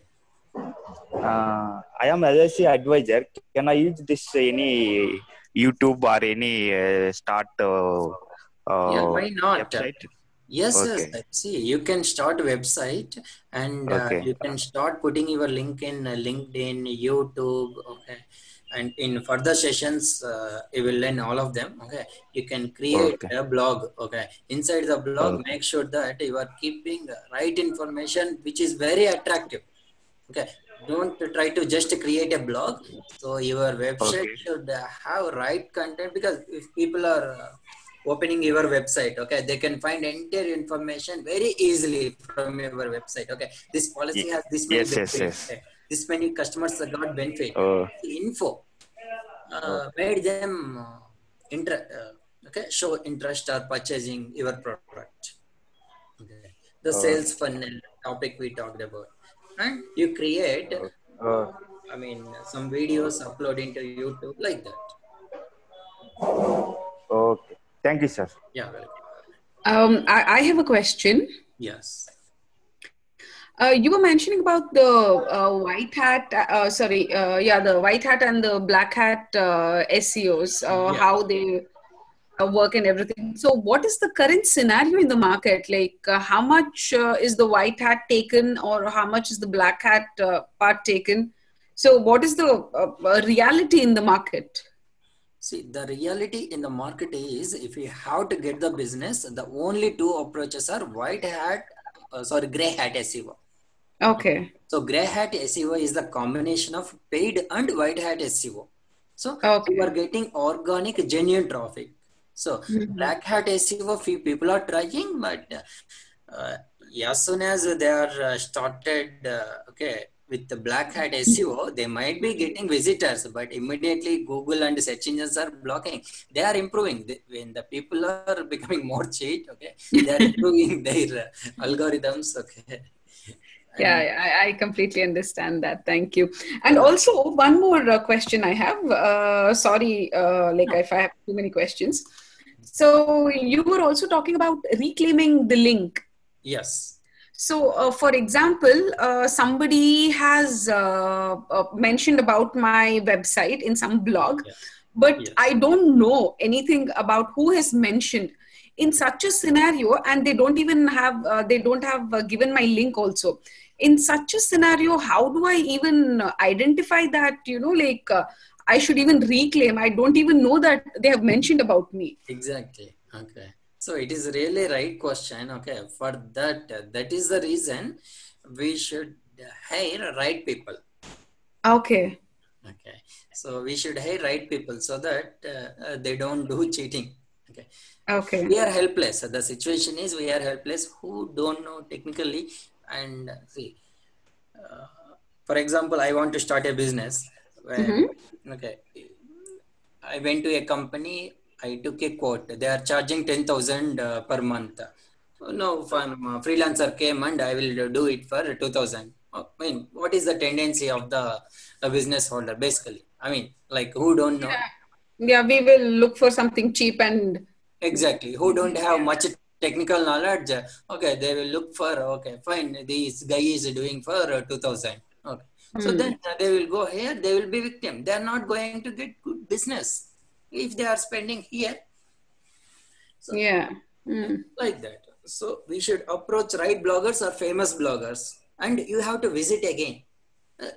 I am LLC advisor. Can I use this any YouTube or any start Yeah, why not? website? Yes, Okay. yes. See, you can start a website and Okay. you can start putting your link in LinkedIn, YouTube, okay. And in further sessions, you will learn all of them. Okay, you can create Okay. a blog. Okay, inside the blog, Okay. make sure that you are keeping the right information, which is very attractive. Okay, don't try to just create a blog. So your website Okay. should have right content, because if people are opening your website, okay, they can find entire information very easily from your website. Okay, this policy has this many Yes, yes, benefits. yes. Okay, this many customers got benefit. Oh, The info made them show interest or purchasing your product. Okay. The sales funnel topic we talked about, and you create oh, some videos upload into YouTube like that. okay. Thank you, sir. Yeah, welcome. I have a question. Yes. You were mentioning about the white hat, the white hat and the black hat SEOs, Yeah. how they work and everything. So, what is the current scenario in the market? Like, how much is the white hat taken, or how much is the black hat part taken? So, what is the reality in the market? See, the reality in the market is, if you have to get the business, the only two approaches are gray hat SEO. Okay. So gray hat SEO is the combination of paid and white hat SEO. So Okay. you are getting organic, genuine traffic. So black hat SEO, few people are trying, but as soon as they are started, with the black hat SEO, they might be getting visitors, but immediately Google and search engines are blocking. They are improving. When the people are becoming more cheat, okay, they are improving their algorithms, okay. Yeah, I completely understand that. Thank you. And also, one more question I have. Sorry, if I have too many questions. So, you were also talking about reclaiming the link. Yes. So, for example, somebody has mentioned about my website in some blog, but Yes. I don't know anything about who has mentioned. In such a scenario, and they don't even have, given my link also. In such a scenario, how do I even identify that, I should even reclaim? I don't even know that they have mentioned about me. Exactly. Okay. So it is really right question. Okay. For that, that is the reason we should hire right people. Okay. Okay. So we should hire right people so that they don't do cheating. Okay. Okay. We are helpless. The situation is we are helpless who don't know technically, and see, For example, I want to start a business. Okay, I went to a company. I took a quote. They are charging 10,000 per month. No, freelancer came and I will do it for 2,000. I mean, what is the tendency of the business holder? Basically, I mean, like, who don't know? Yeah, we will look for something cheap and Exactly. Who don't have much technical knowledge? Okay, they will look for, okay, fine, this guy is doing for 2,000. Okay. So then they will go here, they will be victim. They are not going to get good business if they are spending here. So, yeah. like that. So we should approach right bloggers or famous bloggers, and you have to visit again.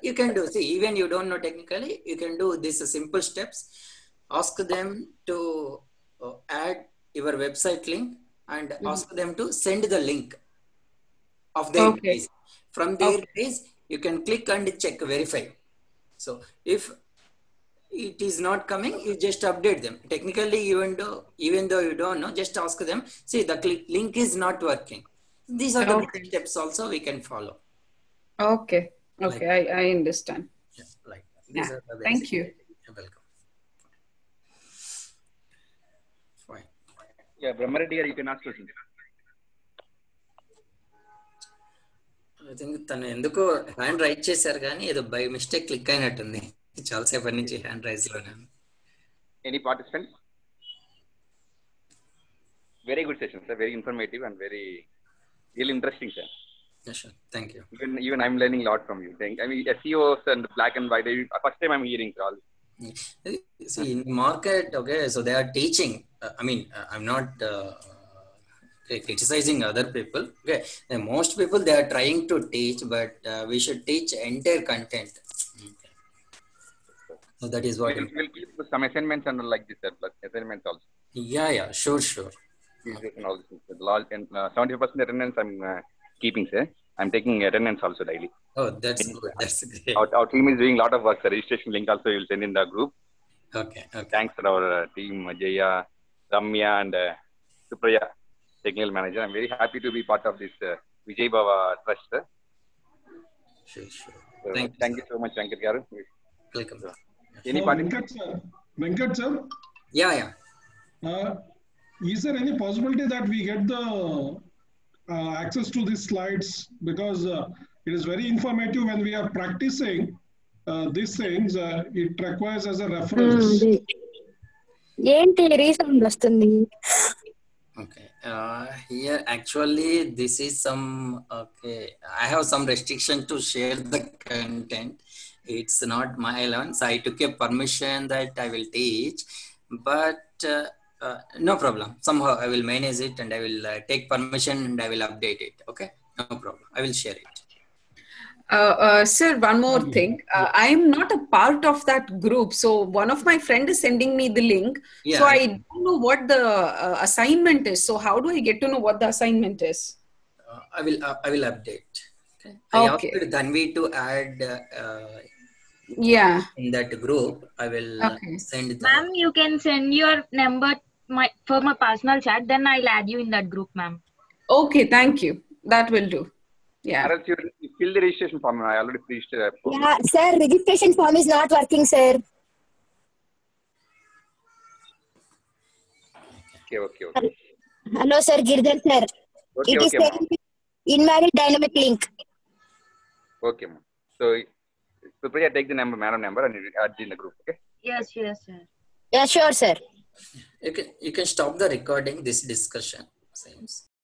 You can do, see, even you don't know technically, you can do these simple steps. Ask them to add your website link and ask them to send the link of their page. From their page, you can click and check, verify. So if it is not coming, you just update them. Technically, even though you don't know, just ask them, see, the link is not working. These are the steps also we can follow. Okay. Okay, like, I understand. Yeah, like these are the basic. Thank you. You're welcome. Fine. Yeah, Brahmareddy, you can ask questions. I think తను ఎందుకో hand right చేశారు కానీ ఏదో by mistake click అయినట్టుంది. చాలాసేపటి నుంచి hand raise లోనే. Any participants? Very good session, sir. Very informative and very really interesting, sir. Yeah, sure. Thank you. Even I'm learning a lot from you. I mean, SEOs and black and white. First time I'm hearing all. See, in market, okay, so they are teaching. I mean, I'm not criticizing other people. Okay, and most people they are trying to teach, but we should teach entire content. Okay. So that is what. We'll keep some assignments and like this, sir. Plus assignments also. Yeah, sure. And all this. 75% attendance I'm keeping, sir. I'm taking attendance also daily. Oh, that's good. That's great. Our team is doing a lot of work. The registration link also you'll send in the group. Okay. Thanks to our team, Jaya, Ramya, and Supriya, technical manager. I'm very happy to be part of this Vijay Baba Trust, sir. Sure. So, thank you so much, Venkat Garu. Welcome. Any Venkat sir? Yeah. Is there any possibility that we get the access to these slides, because it is very informative when we are practicing these things. It requires as a reference. Okay. Here actually this is some. Okay, I have some restriction to share the content. It's not my allowance. I took a permission that I will teach, but. No problem. Somehow I will manage it and I will take permission and I will update it. Okay, no problem. I will share it. Sir, one more thing. I am not a part of that group. So one of my friend is sending me the link. Yeah. So I don't know what the assignment is. So how do I get to know what the assignment is? I will update. Okay. I asked Dhanvi to add. In that group, I will send. Ma'am, you can send your number for my personal chat. Then I'll add you in that group, ma'am. Okay, thank you. That will do. Yeah. You fill the registration form. I already registered. Yeah, sir. Registration form is not working, sir. Okay. Hello, sir. Girdhar, sir. Okay, it is saying invalid dynamic link. Okay, ma'am. So, Supriya, take the madam number and add in the group. Okay. Yes, sir. Yeah, sure, sir. You can stop the recording. This discussion seems.